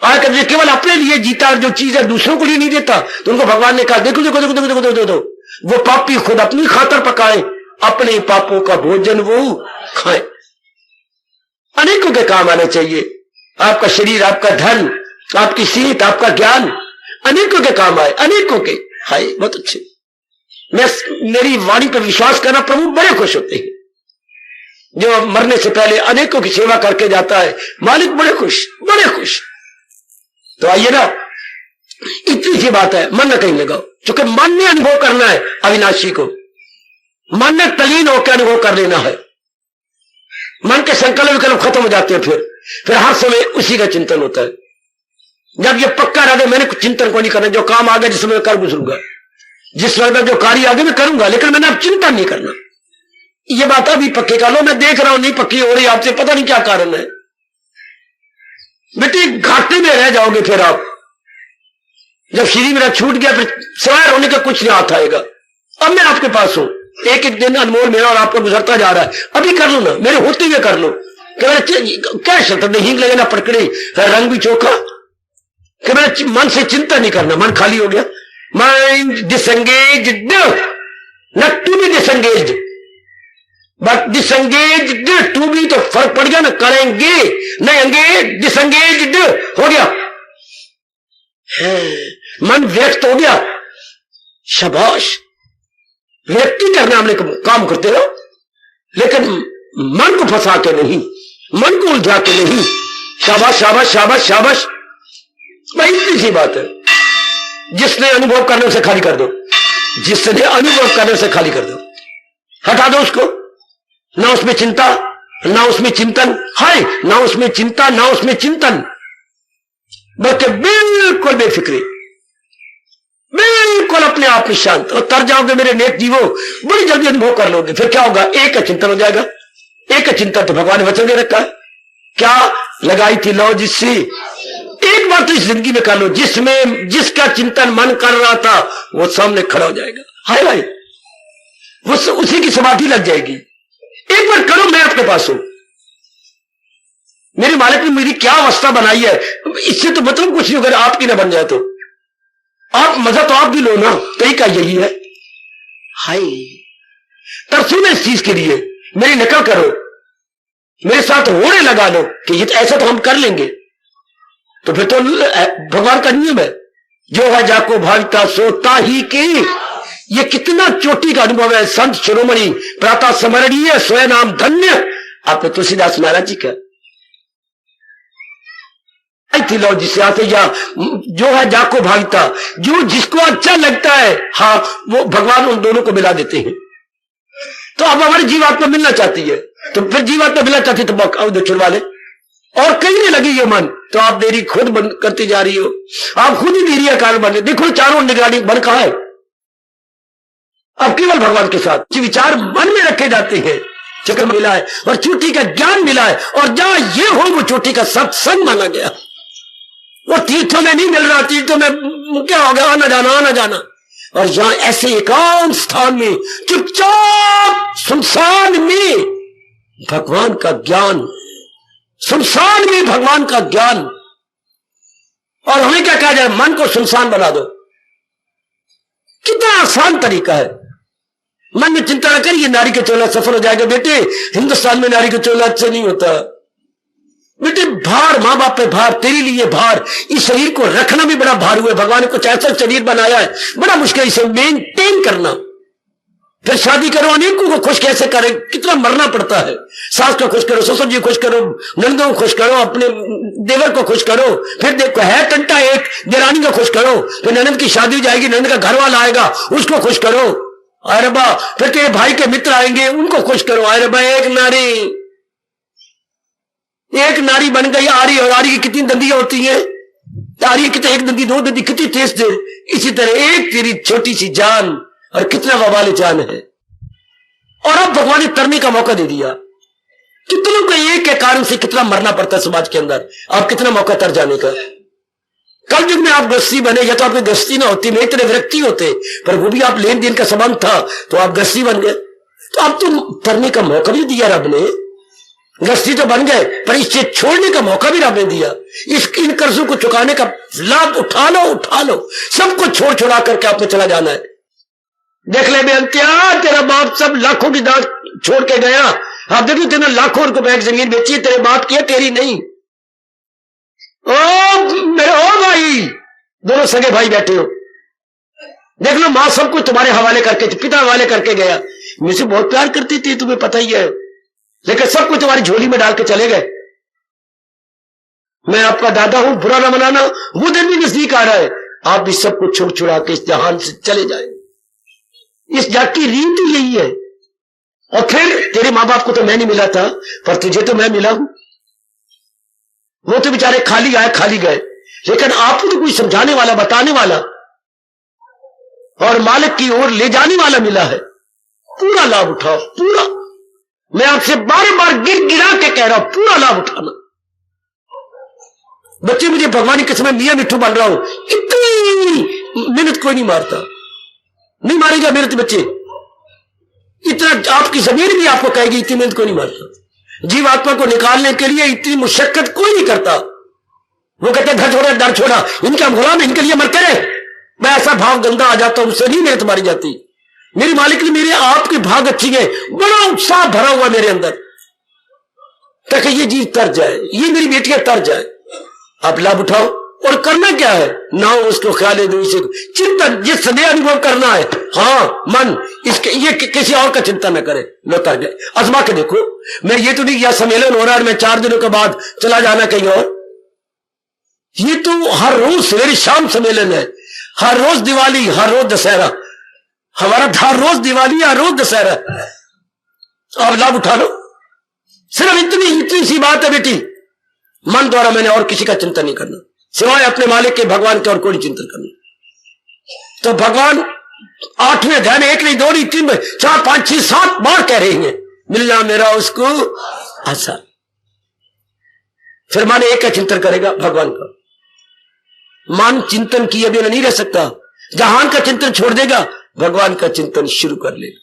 आज कभी केवल अपने लिए जीता, जो चीज है दूसरों को लिए नहीं देता, तो उनको भगवान ने कहा देखो देखो देखो देखो देखो देखो, वो पापी खुद अपनी खातर पकाए, अपने पापों का भोजन वो खाए। अनेकों के काम आना चाहिए। आपका शरीर, आपका धन, आपकी सेहत, आपका ज्ञान अनेकों के काम आए, अनेकों के। हाय, बहुत अच्छे। मेरी वाणी पर विश्वास करना, प्रभु बड़े खुश होते हैं। जो मरने से पहले अनेकों की सेवा करके जाता है, मालिक बड़े खुश, बड़े खुश। तो आइए ना, इतनी सी बात है, मन न कहीं लगाओ, क्योंकि मन ने अनुभव करना है अविनाशी को, मन ने तलीन होकर अनुभव कर लेना है। मन के संकल्प विकल्प खत्म हो जाते हैं, फिर हर समय उसी का चिंतन होता है। जब ये पक्का रह गया मैंने कुछ चिंतन को नहीं करना, जो काम आगे जिस समय कर गुजरूंगा, जिस वक्त जो कार्य आगे मैं करूंगा, लेकिन मैंने अब चिंतन नहीं करना। ये बात अभी पक्की कर लो, मैं देख रहा हूं नहीं पक्की हो रही आपसे, पता नहीं क्या कारण है। बेटी घाटे में रह जाओगे फिर आप, जब शरीर मेरा छूट गया, फिर सवार होने का कुछ नहीं हाथ आएगा। अब मैं आपके पास हूं, एक एक दिन अनमोल मेरा और आपका गुजरता जा रहा है, अभी कर लो ना, मेरे होते हुए कर लो। क्या शब्द हींग लगे ना पटकड़ी, रंग भी चोखा, कि मेरे मन से चिंता नहीं करना, मन खाली हो गया। Mind disengaged, not to be disengaged but disengaged to be, तो फर्क पड़ गया ना, करेंगे नहीं एंगेज, डिसंगेज्ड हो गया, मन व्यक्त हो गया। शाबाश, व्यक्ति करने हमने काम करते रहो, लेकिन मन को फंसा के नहीं, मन को उलझा के नहीं। शाबाश शाबाश शाबाश शाबाश, भाई इतनी सी बात है। जिसने अनुभव करने से खाली कर दो, जिसने अनुभव करने से खाली कर दो, हटा दो उसको, ना उसमें चिंता ना उसमें चिंतन, हाय, ना उसमें चिंता ना उसमें चिंतन, बल्कि बिल्कुल बेफिक्री, बिल्कुल अपने आप में शांत, और तर जाओगे मेरे नेक जीवो, बड़ी जल्दी अनुभव कर लोगे। फिर क्या होगा, एक का चिंतन हो जाएगा। एक का चिंतन तो भगवान ने वचन दे रखा है, क्या लगाई थी लौ जिससे, एक बार तो इस जिंदगी में कर लो, जिसमें जिसका चिंतन मन कर रहा था वो सामने खड़ा हो जाएगा। हाय भाई, वो उसी की समाधि लग जाएगी। एक बार करो, मैं आपके पास हूं, मेरे मालिक ने मेरी क्या अवस्था बनाई है, इससे तो मतलब कुछ नहीं, अगर आपकी ना बन जाए तो आप मजा तो आप भी लो ना, तरीका यही है। हाय, तरसू में इस चीज के लिए, मेरी नकल करो, मेरे साथ होने लगा लो कि ये तो ऐसा तो हम कर लेंगे। तो फिर तो भगवान का नियम है, जो है जाको भाविता सोता ही के। ये कितना चोटी का अनुभव है। संत शिरोमणि प्रातः स्मरणीय स्वयं नाम धन्य, आपने तुलसीदास महाराज जी का थी लो जिससे आते, या जो है जाको भाविता, जो जिसको अच्छा लगता है, हाँ, वो भगवान उन दोनों को मिला देते हैं। तो अब हमारी जीवात्मा मिलना चाहती है, तो फिर जीवात्मा मिलना चाहती है, तो छुड़वा ले, और कहीं नहीं लगी ये मन, तो आप देरी खुद बंद करती जा रही हो, आप खुद ही देरी का कारण बन रहे। देखो चारों निगरानी बन कहा है, अब केवल भगवान के साथ जो विचार मन में रखे जाते हैं, चक्र मिला है और चोटी का ज्ञान मिला है, और जहां ये हो वो चोटी का सत्संग माना गया। वो तीर्थों में नहीं मिल रहा, तीर्थों में क्या होगा, आना जाना आना जाना। और यहां ऐसे एकांत स्थान में चुपचाप सुनसान में भगवान का ज्ञान, सुनसान में भगवान का ज्ञान। और हमें क्या कहा जाए, मन को सुनसान बना दो। कितना आसान तरीका है। मन में चिंता न करिए, नारी का चोला सफल हो जाएगा। बेटे हिंदुस्तान में नारी का चोला अच्छे नहीं होता बेटे। भार, मां बाप पे भार, तेरे लिए भार, इस शरीर को रखना भी बड़ा भार हुआ है। भगवान ने कुछ ऐसा शरीर बनाया है, बड़ा मुश्किल इसे मेंटेन करना। फिर शादी करो, अनेकों को खुश कैसे करें, कितना मरना पड़ता है। सास को खुश करो, ससुर जी खुश करो, नंदों को खुश करो, अपने देवर को खुश करो। फिर देखो है टंटा एक, देरानी को खुश करो। फिर ननद की शादी हो जाएगी, ननद का घर वाला आएगा, उसको खुश करो। अरे बा, फिर तेरे भाई के मित्र आएंगे, उनको खुश करो। अरे बा, एक नारी बन गई आरी, और आरी की कितनी दंदियां होती हैं। आरी कितने, एक दंदी दो दंदी, कितनी तेज थे। इसी तरह एक तेरी छोटी सी जान और कितना वबाल जान है। और अब भगवान ने तरने का मौका दे दिया। कितनों को एक के कारण से कितना मरना पड़ता है समाज के अंदर, अब कितना मौका तर जाने का। कल युग में आप गृहस्थी बने, या तो आपकी गृहस्थी ना होती, नहीं तरह विरक्ति होते, पर वो भी आप लेन देन का संबंध था तो आप गृहस्थी बन गए। तो अब तो तरने का मौका भी दिया रब ने। गृहस्थी तो बन गए, पर इससे छोड़ने का मौका भी रब ने दिया। इन कर्जों को चुकाने का लाभ उठा लो, उठा लो। सबको छोड़ छुड़ा करके आपने चला जाना है। देख ले बेअंतिया, तेरा बाप सब लाखों की दांत छोड़ के गया। आप देखो तेने लाखों रुपए की जमीन बेची, तेरे बाप की है, तेरी नहीं। ओ भाई, दोनों सगे भाई बैठे हो, देख लो मां सब कुछ तुम्हारे हवाले करके, पिता हवाले करके गया। मुझसे बहुत प्यार करती थी, तुम्हें पता ही है, लेकिन सब कुछ तुम्हारी झोली में डाल के चले गए। मैं आपका दादा हूं, बुरा ना मनाना, वो दिन भी नजदीक आ रहा है। आप भी सब कुछ छोड़ छुड़ा के इस जहान से चले जाए। इस जात की रीत यही है। और फिर तेरे मां बाप को तो मैं नहीं मिला था, पर तुझे तो मैं मिला हूं। वो तो बेचारे खाली आए खाली गए, लेकिन आपको तो कोई समझाने वाला, बताने वाला और मालिक की ओर ले जाने वाला मिला है। पूरा लाभ उठाओ, पूरा। मैं आपसे बार बार गिर गिरा के कह रहा हूं, पूरा लाभ उठाना। बच्चे मुझे भगवान की कसम मियां मिट्ठू बन रहा हूं, इतनी मेहनत कोई नहीं मारता, नहीं मारेगा मेहनत बच्चे। इतना आपकी जमीन भी आपको कहेगी, इतनी मेहनत कोई नहीं मारता। जीवात्मा को निकालने के लिए इतनी मुशक्कत कोई नहीं करता। वो कहते घर छोड़ा, डर छोड़ा, इनके हम गुलाम, इनके लिए मरते रहे। मैं ऐसा भाव गंदा आ जाता हूं, उससे नहीं मेहनत मारी जाती। मेरी मालिक ने मेरे आपकी भाग अच्छी है, बड़ा उत्साह भरा हुआ मेरे अंदर, ताकि ये जीव तर जाए, ये मेरी बेटियां तर जाए। आप लाभ उठाओ। और करना क्या है, ना उसको ख्याल है, दूसरे को चिंतन, ये सदैव अनुभव करना है। हाँ मन इसके, ये किसी और का चिंता न करे, लो तर जाए। आजमा के देखो। मैं ये तो नहीं किया सम्मेलन हो रहा है, मैं 4 दिनों के बाद चला जाना कहीं और। ये तो हर रोज सवेरे शाम सम्मेलन है, हर रोज दिवाली, हर रोज दशहरा। हमारा हर रोज दिवाली, हर रोज दशहरा। आप लाभ उठा लो। सिर्फ इतनी सी बात है बेटी, मन द्वारा मैंने और किसी का चिंता नहीं करना, सिवाय अपने मालिक के, भगवान के, और कोई चिंतन करना। तो भगवान 8वें अध्याय में 1 नहीं 2 नहीं 3 4 5 6 7 बार कह रहे हैं, मिलना मेरा उसको आसान। फिर मन एक का चिंतन करेगा, भगवान का। मन चिंतन किए बिना नहीं रह सकता। जहान का चिंतन छोड़ देगा, भगवान का चिंतन शुरू कर लेगा।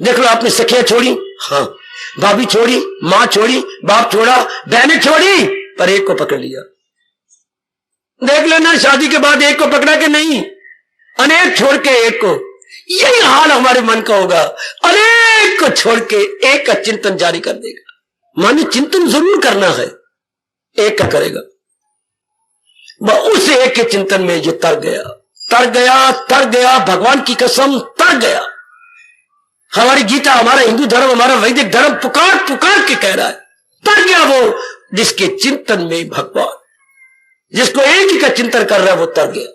देख लो, आपने सखियां छोड़ी, हाँ, भाभी छोड़ी, मां छोड़ी, बाप छोड़ा, बहनें छोड़ी, पर एक को पकड़ लिया। देख लेना, शादी के बाद एक को पकड़ा के नहीं, अनेक छोड़ के एक को। यही हाल हमारे मन का होगा, अनेक को छोड़ के एक का चिंतन जारी कर देगा। माने चिंतन जरूर करना है, एक का करेगा। उस एक के चिंतन में ये तर गया, तर गया, तर गया, भगवान की कसम तर गया। हमारी गीता, हमारा हिंदू धर्म, हमारा वैदिक धर्म पुकार पुकार के कह रहा है, तर गया वो जिसके चिंतन में भगवान, जिसको एक ही का चिंतन कर रहा है, वो तर गया।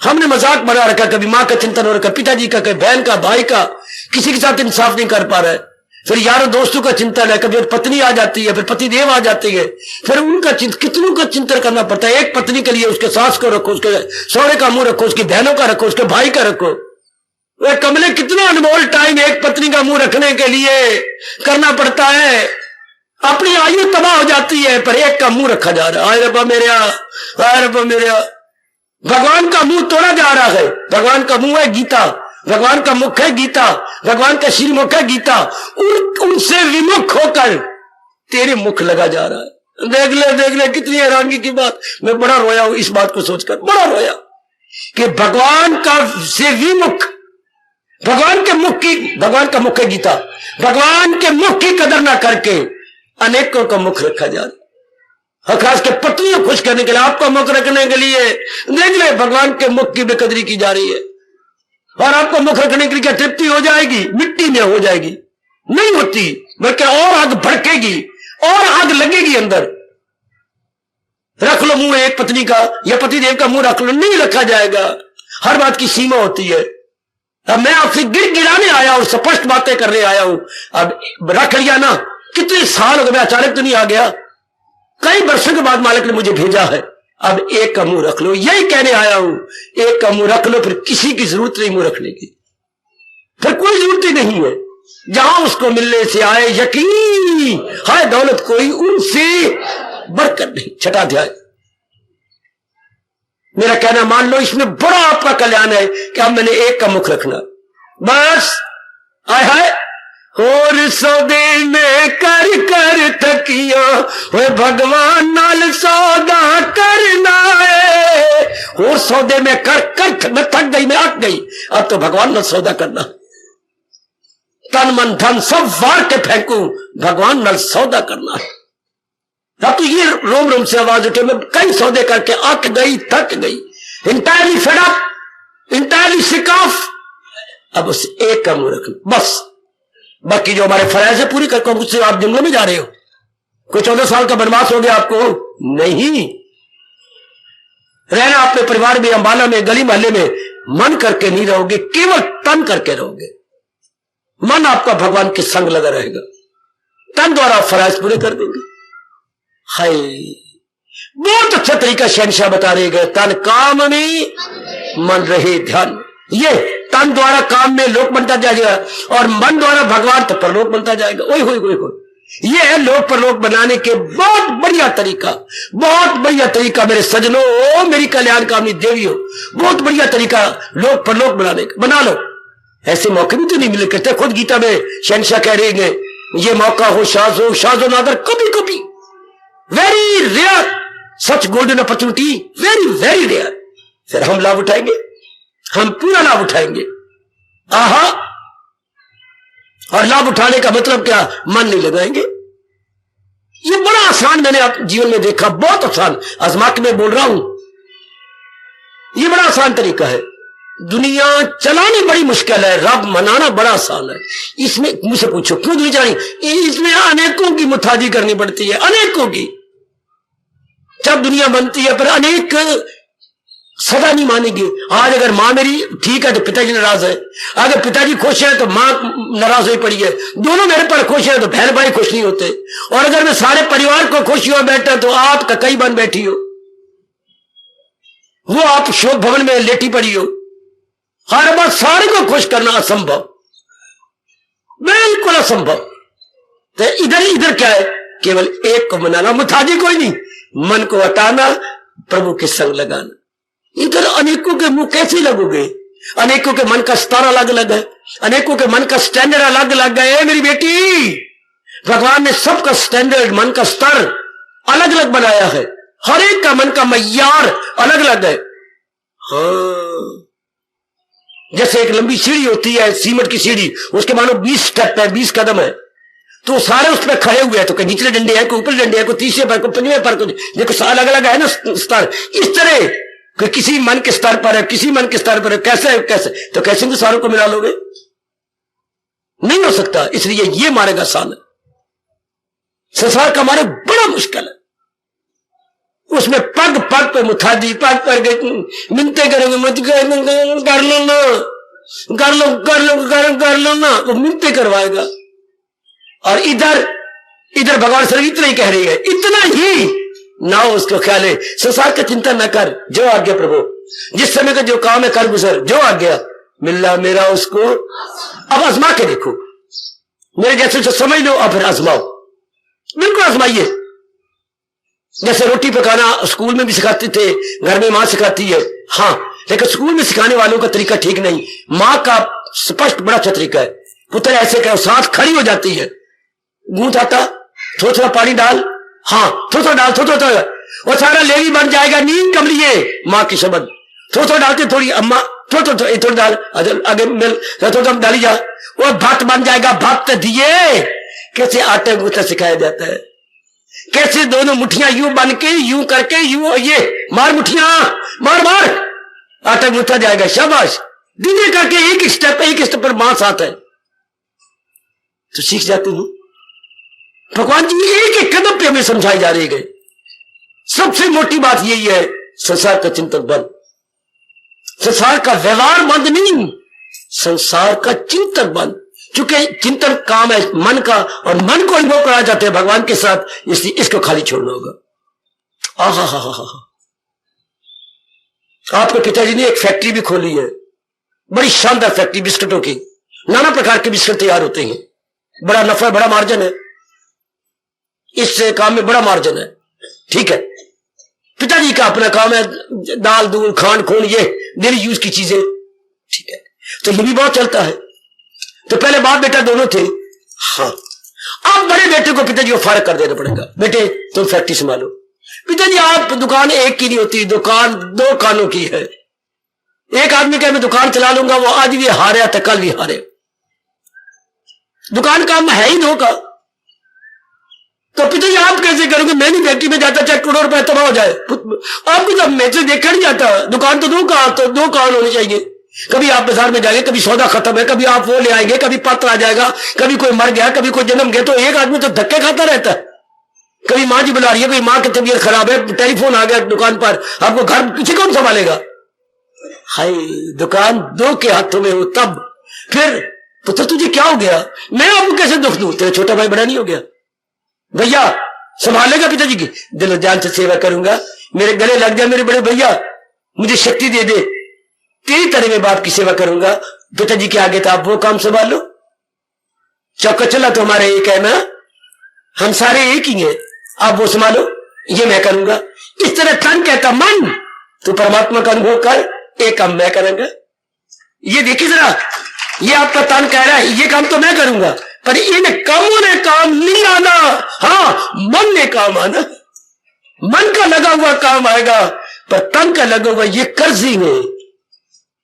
हमने मजाक बना रखा, कभी मां का चिंतन हो रखा, पिताजी का, कभी बहन का, भाई का, किसी के साथ इंसाफ नहीं कर पा रहा है। फिर यारों दोस्तों का चिंतन है, कभी पत्नी आ जाती है, फिर पति देव आ जाती है, फिर उनका कितनों का चिंतन करना पड़ता है। एक पत्नी के लिए उसके सास को रखो, उसके सौरे का मुंह रखो, उसकी बहनों का रखो, उसके भाई का रखो। वे कमले कितना अनमोल टाइम एक पत्नी का मुंह रखने के लिए करना पड़ता है। अपनी आयु तबाह हो जाती है पर एक का मुंह रखा जा रहा है। आय रब्बा मेरे, आय रब्बा मेरे, भगवान का मुंह तोड़ा जा रहा है। भगवान का मुंह है गीता, भगवान का मुख है गीता, भगवान का श्रीमुख है गीता। उनसे विमुख होकर तेरे मुख लगा जा रहा है। देख ले कितनी हैरानगी की बात। मैं बड़ा रोया हूं इस बात को सोचकर, बड़ा रोया कि भगवान का से विमुख, भगवान का मुख है गीता, भगवान के मुख की कदर ना करके अनेकों का मुख रखा जा रहा है। खास के पत्नियों खुश करने के लिए, आपका मुख रखने के लिए देख ले भगवान के मुख की बेकदरी की जा रही है। और आपको मुख रखने के लिए क्या तृप्ति हो जाएगी? मिट्टी में हो जाएगी, नहीं होती, बल्कि और आग भड़केगी और आग लगेगी अंदर। रख लो मुंह एक पत्नी का या पतिदेव का मुंह रख लो, नहीं रखा जाएगा। हर बात की सीमा होती है। अब मैं आपसे गिड़गिड़ाने आया हूं, स्पष्ट बातें करने आया हूं। अब रख लिया ना, कितने साल हो गए, अचानक तो नहीं आ गया, कई वर्षों के बाद मालिक ने मुझे भेजा है। अब एक का मुंह रख लो, यही कहने आया हूं। एक का मुंह रख लो, फिर किसी की जरूरत नहीं मुंह रखने की, फिर कोई जरूरत ही नहीं है। जहां उसको मिलने से आए यकीन, हाय दौलत कोई उनसे बढ़कर नहीं। छठा अध्याय। मेरा कहना मान लो, इसमें बड़ा आपका कल्याण है कि अब मैंने एक का मुख रखना बस। आय हाय और सौदे में कर कर थकिया, भगवान नाल सौदा करना है। और सौदे में कर कर मैं थक गई, मैं अक गई। अब तो भगवान नाल सौदा करना, तन मन धन सब वार के फेंकू, भगवान नाल सौदा करना है। अब तो ये रोम रोम से आवाज उठे, मैं कई सौदे करके अक गई, थक गई, entirely fed up, entirely sick of. अब उस एक का मुंह रखना बस। बाकी जो हमारे फराइज है पूरी करके मुझसे आप जंगलों में जा रहे हो, कोई 14 साल का वनवास हो गया आपको? नहीं, रहना अपने परिवार में, अंबाला में, गली मोहल्ले में मन करके नहीं रहोगे, केवल तन करके रहोगे। मन आपका भगवान के संग लगा रहेगा, तन द्वारा फराइज पूरे कर देंगे। हाय बहुत अच्छा तरीका शहनशाह बता रहे गए, तन काम में मन रहे ध्यान। ये तन द्वारा काम में लोक बनता जाएगा और मन द्वारा भगवान तो परलोक बनता जाएगा। ओए होए होए होए, ये है लोक परलोक बनाने के बहुत बढ़िया तरीका, बहुत बढ़िया तरीका मेरे सजनों, ओ मेरी कल्याण कामनी देवियों, बहुत बढ़िया तरीका लोक परलोक बनाने का। बना लो, ऐसे मौके भी तो नहीं मिले करते। खुद गीता में शहनशाह कह रहे हैं ये मौका हो शाजो नादर, कभी कभी, very rare, such golden opportunity, very very rare. फिर हम लाभ उठाएंगे, हम पूरा लाभ उठाएंगे। आहा, और लाभ उठाने का मतलब क्या? मन नहीं लगाएंगे। ये बड़ा आसान मैंने जीवन में देखा, बहुत आसान, आजमा के मैं बोल रहा हूं, ये बड़ा आसान तरीका है। दुनिया चलानी बड़ी मुश्किल है, रब मनाना बड़ा आसान है। इसमें मुझसे पूछो क्यों नहीं जानी, इसमें अनेकों की मुताजी करनी पड़ती है, अनेकों की। जब दुनिया बनती है पर अनेक सदा नहीं मानेगी। आज अगर मां मेरी ठीक है तो पिताजी नाराज है, अगर पिताजी खुश है तो मां नाराज हुई पड़ी है, दोनों मेरे पर खुश है तो बहन भाई खुश नहीं होते। और अगर मैं सारे परिवार को खुश हुआ बैठा तो आप कई बन बैठी हो, वो आप शोक भवन में लेटी पड़ी हो। हर बात सारे को खुश करना असंभव, बिल्कुल असंभव। तो इधर क्या है? केवल एक को मनाना, मुताजी कोई नहीं, मन को हटाना, प्रभु के संग लगाना। इधर अनेकों के मुंह कैसे लगोगे? अनेकों के मन का स्तर अलग अलग है, अनेकों के मन का स्टैंडर्ड अलग अलग है। मेरी बेटी, भगवान ने सबका स्टैंडर्ड, मन का स्तर अलग अलग बनाया है, हर एक का मन का मय्यार अलग अलग है। हाँ, जैसे एक लंबी सीढ़ी होती है, सीमेंट की सीढ़ी, उसके मानो 20 स्टेप है, 20 कदम है, तो सारे उस पर खड़े हुए हैं, तो कहीं निचले डंडे हैं, कोई ऊपर डंडे हैं, कोई तीसरे पर, कोई पंजवें पर, देखो अलग अलग है ना स्तर। इस तरह कि किसी मन के स्तर पर है, किसी मन के स्तर पर है, कैसे तो कैसे तो सारों को मिला लोगे? नहीं हो सकता। इसलिए ये मार्ग आसान है, संसार का मार्ग बड़ा मुश्किल है। उसमें पग पग पे मुथादी, पग पर मिनते करोगे, मत कर लो ना, कर लो ना, वो मिनते करवाएगा। और इधर भगवान सिर्फ इतना ही कह रही है, इतना ही ना उसको ख्याल है। संसार का चिंता न कर, जो आज्ञा प्रभु, जिस समय का जो काम है कर गुजर, जो आज्ञा। मिला मेरा उसको। अब आजमा के देखो, मेरे जैसे से समझ लो और फिर आजमाओ, बिल्कुल आजमाइए। जैसे रोटी पकाना स्कूल में भी सिखाते थे, घर में मां सिखाती है, हाँ, लेकिन स्कूल में सिखाने वालों का तरीका ठीक नहीं। मां का स्पष्ट बड़ा अच्छा तरीका है, पुत्र ऐसे करो, साथ खड़ी हो जाती है, गूंथ आटा, थोड़ा थोड़ा पानी डाल, हाँ थोड़ा थोड़ा डाल, थोड़ा थोड़ा, और सारा लेवी बन जाएगा, नींद कमलिए मां की शब्द, थोड़ा थोड़ा डालते, थोड़ी अम्मा थोड़ा थोड़ा थोड़ा डाल, आगे मिल थोड़ा डाली जा, वो भात बन जाएगा। भात दिए कैसे आटे गूंथा सिखाया जाता है, कैसे दोनों मुठियां यूं बन के यूं करके यूं, ये मार मुठियां, मार मार, आटा गूंथा जाएगा, शाबाश। धीरे करके एक स्टेप पर मां साथ है तो सीख जाते हो। भगवान जी एक एक कदम पे हमें समझाई जा रही है। सबसे मोटी बात यही है, संसार का चिंतन बंद, संसार का व्यवहार बंद नहीं, संसार का चिंतन बंद। चूंकि चिंतन काम है मन का, और मन को अनुभव कराया जाता है भगवान के साथ, इसलिए इसको खाली छोड़ना होगा। आहा हा हा हा। आपके पिताजी ने एक फैक्ट्री भी खोली है, बड़ी शानदार फैक्ट्री बिस्कुटों की, नाना प्रकार के बिस्कुट तैयार होते हैं, बड़ा नफा, बड़ा मार्जिन है इस काम में, बड़ा मार्जिन है, ठीक है। पिताजी का अपना काम है, दाल दूध खांड खून, ये डेली यूज की चीजें, ठीक है, तो ये भी बहुत चलता है। तो पहले बाप बेटा दोनों थे, हाँ, अब बड़े बेटे को पिताजी को फारग कर देना पड़ेगा, बेटे तुम फैक्ट्री संभालो। पिताजी आप दुकान एक की नहीं होती, दुकान दो कानों की है। एक आदमी कहे मैं दुकान चला लूंगा, वो आज भी हारे तो कल भी हारे। दुकान काम है ही दो का, तो पिताजी आप कैसे करोगे? मैं नहीं फैक्ट्री में जाता, चाहे करोड़ रुपए तबाह हो जाए, आपको तो मैं से देखा नहीं जाता। दुकान तो दो कान होने चाहिए। कभी आप बाजार में जाएंगे, कभी सौदा खत्म है, कभी आप वो ले आएंगे, कभी पत्र आ जाएगा, कभी कोई मर गया, कभी कोई जन्म गया, तो एक आदमी तो धक्के खाता रहता है। कभी माँ जी बुला रही है, कभी माँ की तबीयत खराब है, टेलीफोन आ गया दुकान पर, आपको घर किसी कौन संभालेगा? हाय, दुकान दो के हाथों में हो तब। फिर पुत्र तुझे क्या हो गया? मैं आपको कैसे दुख दूं? तेरा छोटा भाई बड़ा नहीं हो गया? भैया संभालेगा पिताजी की, दिलो जान से सेवा करूंगा, मेरे गले लग जाए मेरे बड़े भैया, मुझे शक्ति दे दे, तेरी तरह मैं बाप की सेवा करूंगा। पिताजी के आगे तो आप वो काम संभाल लो, चौका चला तो हमारे एक है ना, हम सारे एक ही हैं, आप वो संभालो, ये मैं करूंगा। इस तरह तन कहता मन तू परमात्मा का अनुभव कर, एक काम मैं करूंगा। ये देखिए जरा, ये आपका तन कह रहा है ये काम तो मैं करूंगा, पर इन कामों ने काम नहीं आना, हाँ मन ने काम आना। मन का लगा हुआ काम आएगा, पर तन का लगा हुआ ये कर्जी है।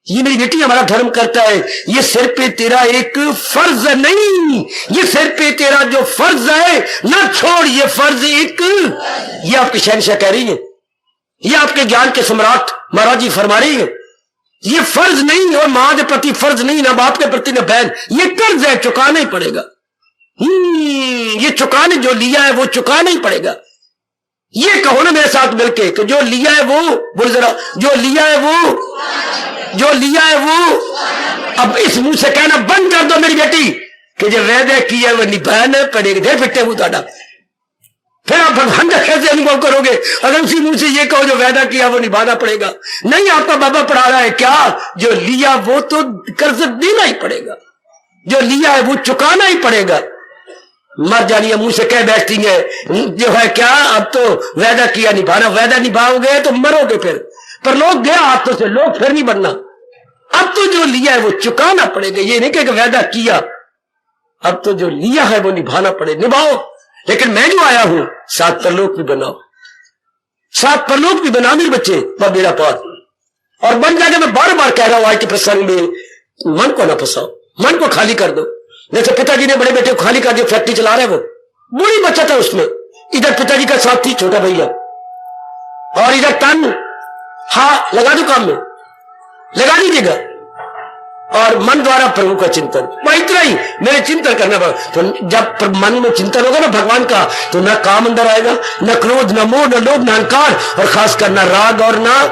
ये मेरी बेटी हमारा धर्म करता है, ये सिर पे तेरा एक फर्ज नहीं, ये सिर पे तेरा जो फर्ज है ना छोड़, ये फर्ज एक, ये आपकी शहंशाह कह रही है, ये आपके ज्ञान के सम्राट महाराज जी फरमा रही है। ये फर्ज नहीं, और मां के प्रति फर्ज नहीं, ना बाप के प्रति ना बहन, ये कर्ज है, चुकाना ही पड़ेगा। ये चुकाने जो लिया है वो चुकाना ही पड़ेगा। ये कहो ना मेरे साथ मिलके कि जो लिया है वो, बोल जरा, जो लिया है वो, जो लिया है वो। अब इस मुंह से कहना बंद कर दो मेरी बेटी कि जो वैदे किया वो निभाना पड़ेगा। दे फिटे मुंह ताड़ा, फिर आप भगवान का कैसे अनुभव करोगे अगर उसी मुंह से ये कहो जो वादा किया वो निभाना पड़ेगा? नहीं, आपका बाबा पढ़ा रहा है क्या, जो लिया वो तो कर्ज देना ही पड़ेगा, जो लिया है वो चुकाना ही पड़ेगा। मर जानी है, मुंह से कह बैठती है जो है क्या, अब तो वादा किया निभाना, वादा निभाओगे तो मरोगे फिर, पर लोग गया हाथों से, लोग फिर नहीं बनना। अब तो जो लिया है वो चुकाना पड़ेगा, ये नहीं कि वादा किया, अब तो जो लिया है वो निभाना पड़े, निभाओ। लेकिन मैं जो आया हूं, 7 परलोक भी बनाओ, 7 परलोक भी बना मेरे बच्चे, बेड़ा पार। और बन जाके मैं बार बार कह रहा हूं आज के प्रसंग में, मन को ना फंसाओ, मन को खाली कर दो। जैसे पिताजी ने बड़े बेटे को खाली कर दिया, फैक्ट्री चला रहे, वो बड़ी बचत है उसमें। इधर पिताजी का साथ थी छोटा भैया, और इधर तन, हाँ लगा दो काम में, लगा दीजिएगा। और मन द्वारा प्रभु का चिंतन, वह इतना ही मेरे चिंतन करना पड़ेगा। तो जब मन में चिंतन होगा ना भगवान का, तो ना काम अंदर आएगा, न क्रोध, न मोह, न लोभ, न अहंकार, और खासकर न राग, और ना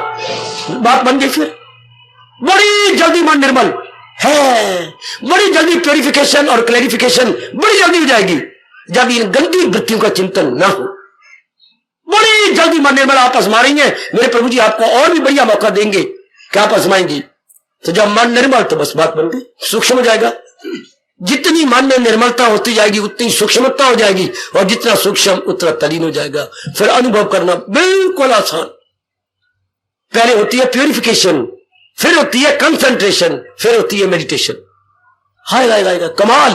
बात बन गई। फिर बड़ी जल्दी मन निर्मल है, बड़ी जल्दी प्योरिफिकेशन और क्लैरिफिकेशन बड़ी जल्दी हो जाएगी जब इन गंदी वृत्तियों का चिंतन ना हो। बड़ी जल्दी मन निर्मल। आप आजमा रही हैं, मेरे प्रभु जी आपको और भी बढ़िया मौका देंगे कि आप आजमाएंगी। तो जब मन निर्मल तो बस बात बन गई, सूक्ष्म हो जाएगा। जितनी मन में निर्मलता होती जाएगी उतनी सूक्ष्मता हो जाएगी, और जितना सूक्ष्म उतना तलीन हो जाएगा। फिर अनुभव करना बिल्कुल आसान। पहले होती है प्यूरिफिकेशन, फिर होती है कंसंट्रेशन, फिर होती है मेडिटेशन। हाय हाय हाय कमाल।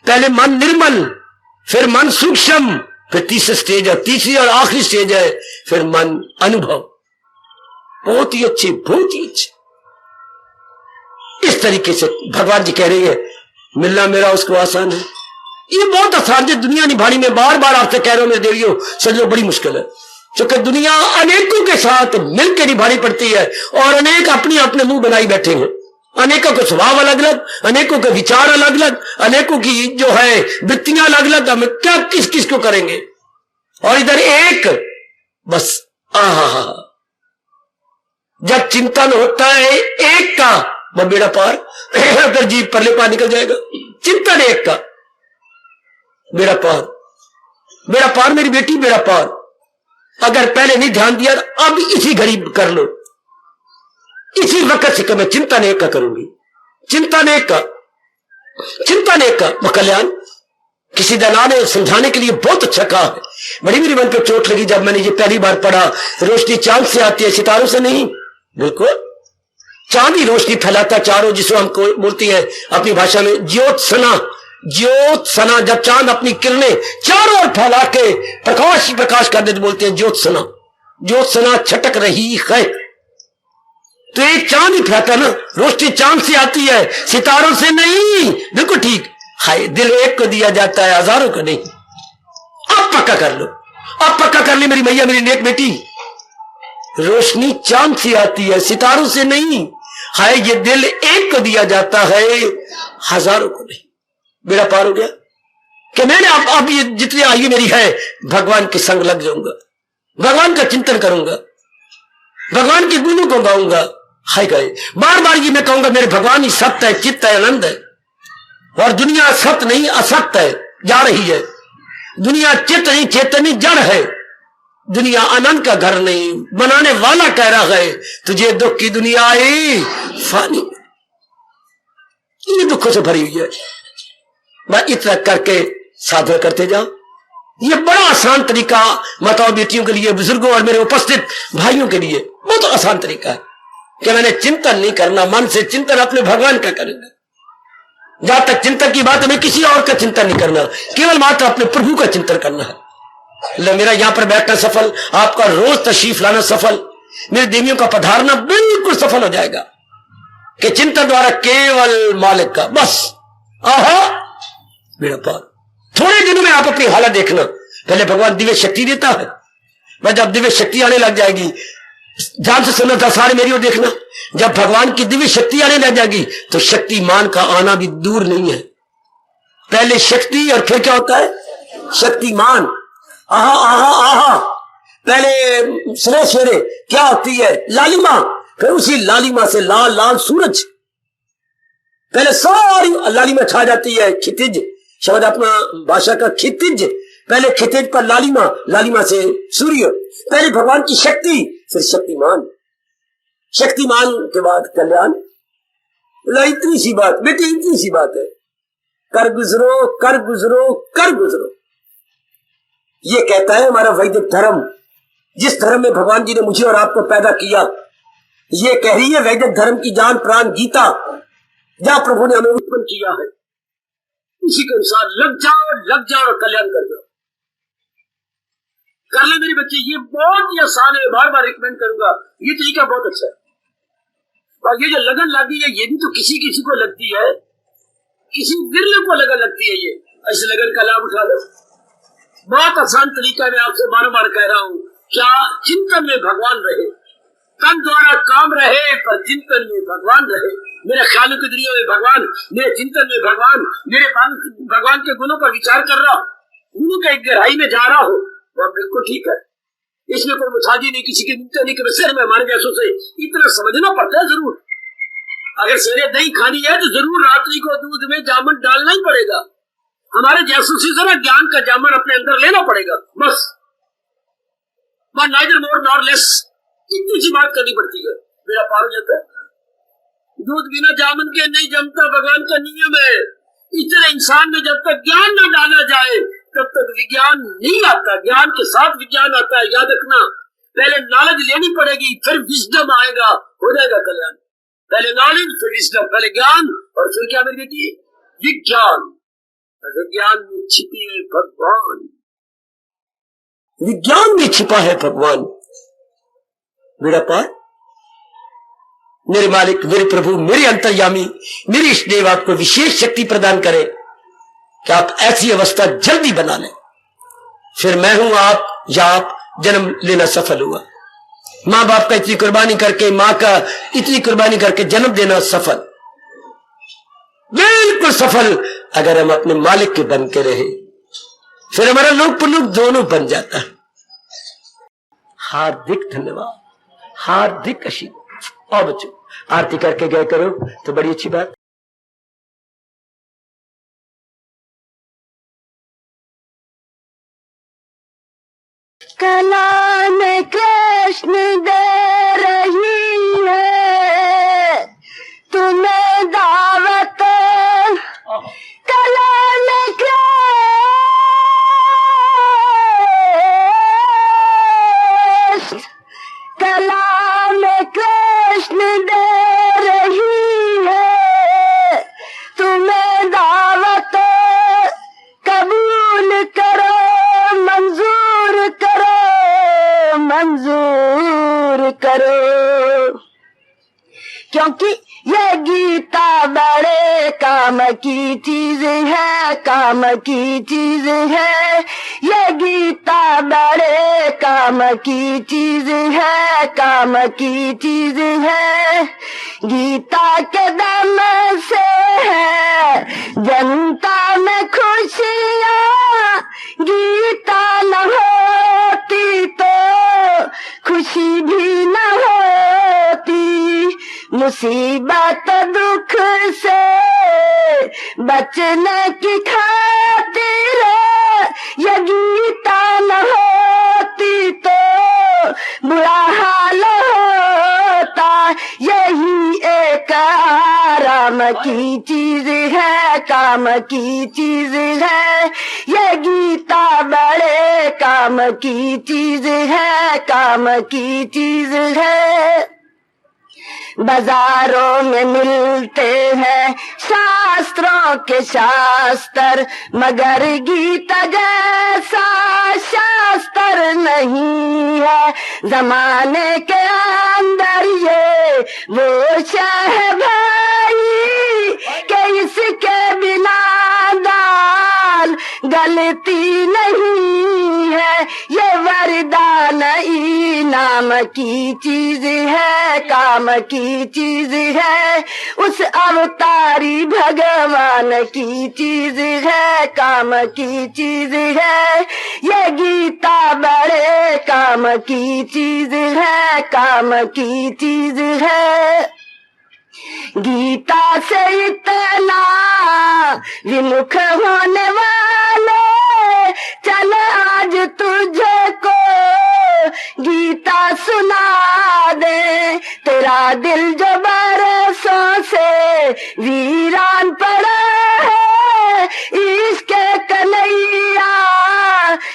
पहले मन निर्मल, फिर मन सूक्ष्म, फिर तीसरी स्टेज है, तीसरी और आखिरी स्टेज है फिर मन अनुभव। बहुत ही अच्छे, बहुत ही अच्छे। इस तरीके से भगवान जी कह रही है मिलना मेरा उसको आसान है। ये बहुत आसान है, दुनिया निभानी में बार बार आपसे कह रहा हूं मेरे देवियों, समझो बड़ी मुश्किल है। क्योंकि दुनिया अनेकों के साथ मिलकर निभानी पड़ती है, और अनेक अपनी अपने मुंह बनाई बैठे हैं। अनेकों के स्वभाव अलग अलग, अनेकों के विचार अलग अलग, अनेकों की जो है वृत्तियां अलग अलग। हम क्या किस किस को करेंगे? और इधर एक बस आहा, जब चिंतन होता है एक का वह बेड़ा पार, अगर जीव परले पार निकल जाएगा। चिंतन एक का बेड़ा पार, बेड़ा पार मेरी बेटी, बेड़ा पार। अगर पहले नहीं ध्यान दिया अब इसी घड़ी कर लो, इसी वक्त से मैं चिंतन एक का करूंगी। चिंतन एक का, चिंतन एक का वह कल्याण। किसी दला ने समझाने के लिए बहुत अच्छा कहा है। बड़ी मेरी मन पे चोट लगी जब मैंने ये पहली बार पढ़ा। रोशनी चांद से आती है, सितारों से नहीं। बिल्कुल चांद ही रोशनी फैलाता चारों, जिसको हम बोलती है अपनी भाषा में ज्योत्सना। ज्योत्सना, जब चांद अपनी किरणें चारों ओर फैला के प्रकाश ही प्रकाश कर देते बोलते हैं ज्योत्सना। ज्योत्सना छटक रही है, तो एक चांद ही फैलाता ना। रोशनी चांद से आती है, सितारों से नहीं। बिल्कुल ठीक। हाय, दिल एक को दिया जाता है, हजारों को नहीं। अब पक्का कर लो, अब पक्का कर ले मेरी मैया, मेरी नेक बेटी। रोशनी चांद से आती है, सितारों से नहीं। हाय, ये दिल एक को दिया जाता है, हजारों को नहीं। बेड़ा पार हो गया कि मैंने अब ये जितनी आयु मेरी है भगवान के संग लग जाऊंगा, भगवान का चिंतन करूंगा, भगवान के गुणों को गाऊंगा। हाय गए बार बार ये मैं कहूंगा मेरे भगवान ही सत्य है, चित्त है, आनंद है। और दुनिया सत्य नहीं असत्य है, जा रही है। दुनिया चित्त नहीं चेतन नहीं, जड़ है। दुनिया आनंद का घर नहीं, बनाने वाला कह रहा है तुझे दुख की दुनिया आई फानी, ये दुखों से भरी हुई है। मैं इतना करके साधना करते जाओ। ये बड़ा आसान तरीका माताओं बेटियों के लिए, बुजुर्गों और मेरे उपस्थित भाइयों के लिए बहुत आसान तरीका है कि मैंने चिंतन नहीं करना, मन से चिंतन अपने भगवान का करेंगे। जहां तक चिंतन की बात है, मैं किसी और का चिंतन नहीं करना, केवल मात्र अपने प्रभु का चिंतन करना है। मेरा यहां पर बैठना सफल, आपका रोज तशरीफ लाना सफल, मेरे देवियों का पधारना बिल्कुल सफल हो जाएगा कि चिंतन द्वारा केवल मालिक का बस आहा बेड़ा पार। थोड़े दिनों में आप अपनी हालत देखना। पहले भगवान दिव्य शक्ति देता है, बस जब दिव्य शक्ति आने लग जाएगी, ध्यान से सुनना था सारे मेरी ओर देखना, जब भगवान की दिव्य शक्ति आने लग जाएगी तो शक्तिमान का आना भी दूर नहीं है। पहले शक्ति और फिर क्या होता है शक्तिमान। आहा आहा आहा, पहले सवेरे सवेरे क्या होती है लालिमा, फिर उसी लालिमा से लाल लाल सूरज, पहले सारी लालिमा छा जाती है। क्षितिज शब्द अपना भाषा का, क्षितिज, पहले क्षितिज पर लालिमा, लालिमा से सूर्य, पहले भगवान की शक्ति फिर शक्तिमान, शक्तिमान के बाद कल्याण। इतनी सी बात बेटी, इतनी सी बात है, कर गुजरो कर गुजरो कर गुजरो। ये कहता है हमारा वैदिक धर्म, जिस धर्म में भगवान जी ने मुझे और आपको पैदा किया। ये कह रही है वैदिक धर्म की जान प्राण गीता, जहां प्रभु ने हमें उत्पन्न किया है, उसी के अनुसार लग जाओ और कल्याण कर दो। कर ले मेरी बच्ची, ये बहुत ही आसान है, बार बार रिकमेंड करूंगा, ये तरीका बहुत अच्छा है। और ये जो लगन लगी है, ये भी तो किसी किसी को लगती है, किसी विरले को लगन लगती है। ये ऐसे लगन का लाभ उठा लो, बहुत आसान तरीका। मैं आपसे बार बार कह रहा हूं, क्या चिंतन में भगवान रहे, तन द्वारा काम रहे पर चिंतन में भगवान रहे। मेरे ख्यालों की दुनिया में भगवान, मेरे चिंतन में भगवान, मेरे भगवान के गुणों पर विचार कर रहा, गुणों के गहराई में जा रहा हो, वह बिल्कुल ठीक है। इसमें कोई मुसाजी नहीं, किसी की मिलते नहीं कि शहर में हमारे जैसों से इतना समझना पड़ता है। जरूर अगर सवेरे दही खानी है तो जरूर रात्रि को दूध में जामुन डालना ही पड़ेगा। हमारे जैसों से जरा ज्ञान का जामुन अपने अंदर लेना पड़ेगा, बस नाइदर मोर नॉर लेस। इतनी सी बात करनी पड़ती है, मेरा पार हो जाता है। दूध बिना जामुन के नहीं जमता, भगवान का नियम है। इस तरह इंसान में जब तक ज्ञान न डाला जाए तब तक विज्ञान नहीं आता। ज्ञान के साथ विज्ञान आता है, याद रखना। पहले नॉलेज लेनी पड़ेगी, फिर विजडम आएगा, हो जाएगा कल्याण। पहले नॉलेज, फिर विजडम, पहले ज्ञान और फिर क्या मेरी बेटी, विज्ञान। विज्ञान में छिपी है भगवान, विज्ञान में छिपा है भगवान। मेरा पार, मेरे मालिक, मेरे प्रभु, मेरे अंतर्यामी, मेरी स्नेह आपको विशेष शक्ति प्रदान करे कि आप ऐसी अवस्था जल्दी बना लें। फिर मैं हूं आप या आप जन्म लेना सफल हुआ। मां बाप का इतनी कुर्बानी करके, मां का इतनी कुर्बानी करके जन्म देना सफल, बिल्कुल सफल। अगर हम अपने मालिक के बन के रहे फिर हमारा लोक पुलोक दोनों बन जाता है। हार्दिक धन्यवाद, हार्दिक आशीर्वाद। और बच्चों आरती करके गए करो तो बड़ी अच्छी बात। कला में कृष्ण दे रही है तुम्हें दावत, कला में कृष्ण, कला में कृष्ण दे रही है तुम्हें दावत, कबूल करो, मंजूर करो, मंजूर करो। क्योंकि ये गीता बड़े काम की चीज है, काम की चीज है। ये गीता बड़े काम की चीज है, काम की चीज है। गीता के दम से है जनता में खुशियाँ, गीता न होती तो खुशी भी न होती। मुसीबत दुख से बचने की खातिर ये गीता न होती तो बुरा हाल होता। यही एक आराम की चीज है, काम की चीज है। ये गीता बड़े काम की चीज है, काम की चीज है। बाजारों में मिलते हैं शास्त्रों के शास्त्र, मगर गीता जैसा शास्त्र नहीं है। जमाने के अंदर ये वो शह भाई कि इसके बिना दाल गलती नहीं है। ये वरदान इनाम की चीज है, काम की चीज है। उस अवतारी भगवान की चीज है, काम की चीज है। ये गीता बड़े काम की चीज है, काम की चीज है। गीता से इतना विमुख होने वाले, चल आज तुझको गीता सुना दे। तेरा दिल जो बरसों से वीरान पड़ा है, इसके कन्हैया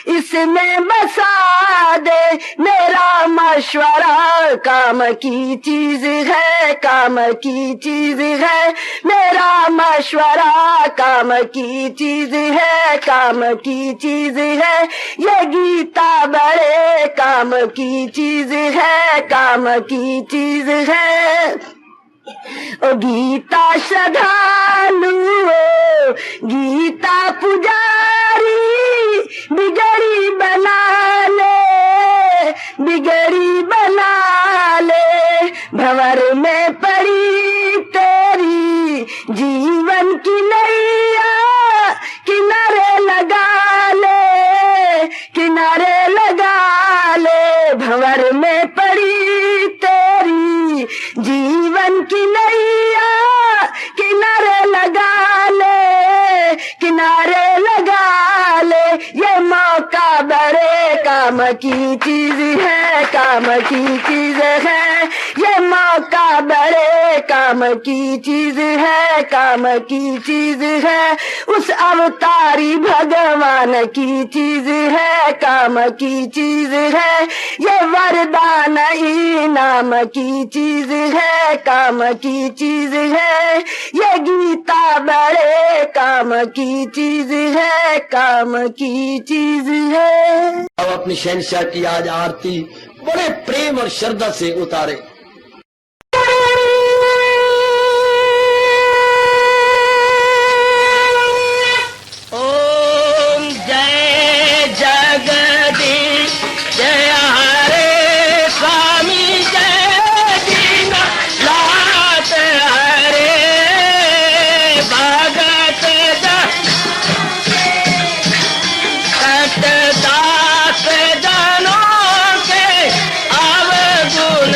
इसमें बसा दे। मेरा मशवरा काम की चीज है, काम की चीज है। मेरा मशवरा काम की चीज है, काम की चीज है। ये गीता बड़े काम की चीज है, काम की चीज है। ओ गीता श्रद्धालु, गीता पुजारी, बिगड़ी बना ले, बिगड़ी बना ले। भंवर में पड़ी तेरी जीवन की नैया, किनारे लगा ले, किनारे लगा ले। भंवर में पड़ी तेरी जीवन की नैया, किनारे लगा ले, किनारे लगा ले। ये मौका मौका बड़े काम की चीज है, काम की चीज है। ये मौका बड़े काम की चीज है, काम की चीज है। उस अवतारी भगवान की चीज है, काम की चीज है। ये वरदान इनाम की चीज है, काम की चीज है। ये गीता बड़े काम की चीज है, काम की चीज है। अब अपनी शहंशाह की आज आरती बड़े प्रेम और श्रद्धा से उतारे। ओम जय जगदीश जय हरे स्वामी जय दीनानाथ हरे भगत दास जनों के अवगुण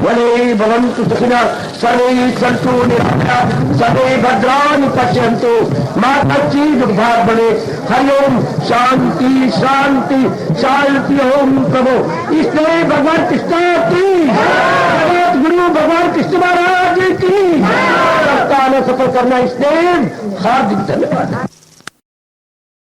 वने भवन्तु सुखिनः सर्वे सन्तु निरामयाः सर्वे भद्राणि पश्यन्तु मा कश्चित् दुर्भाग् भवेत्। हरि ओम शांति शांति शांति। ओम प्रभु इसलिए भगवान कृष्ण की जगत गुरु भगवान कृष्ण महाराज की सफल करना इसलिए हार्दिक धन्यवाद।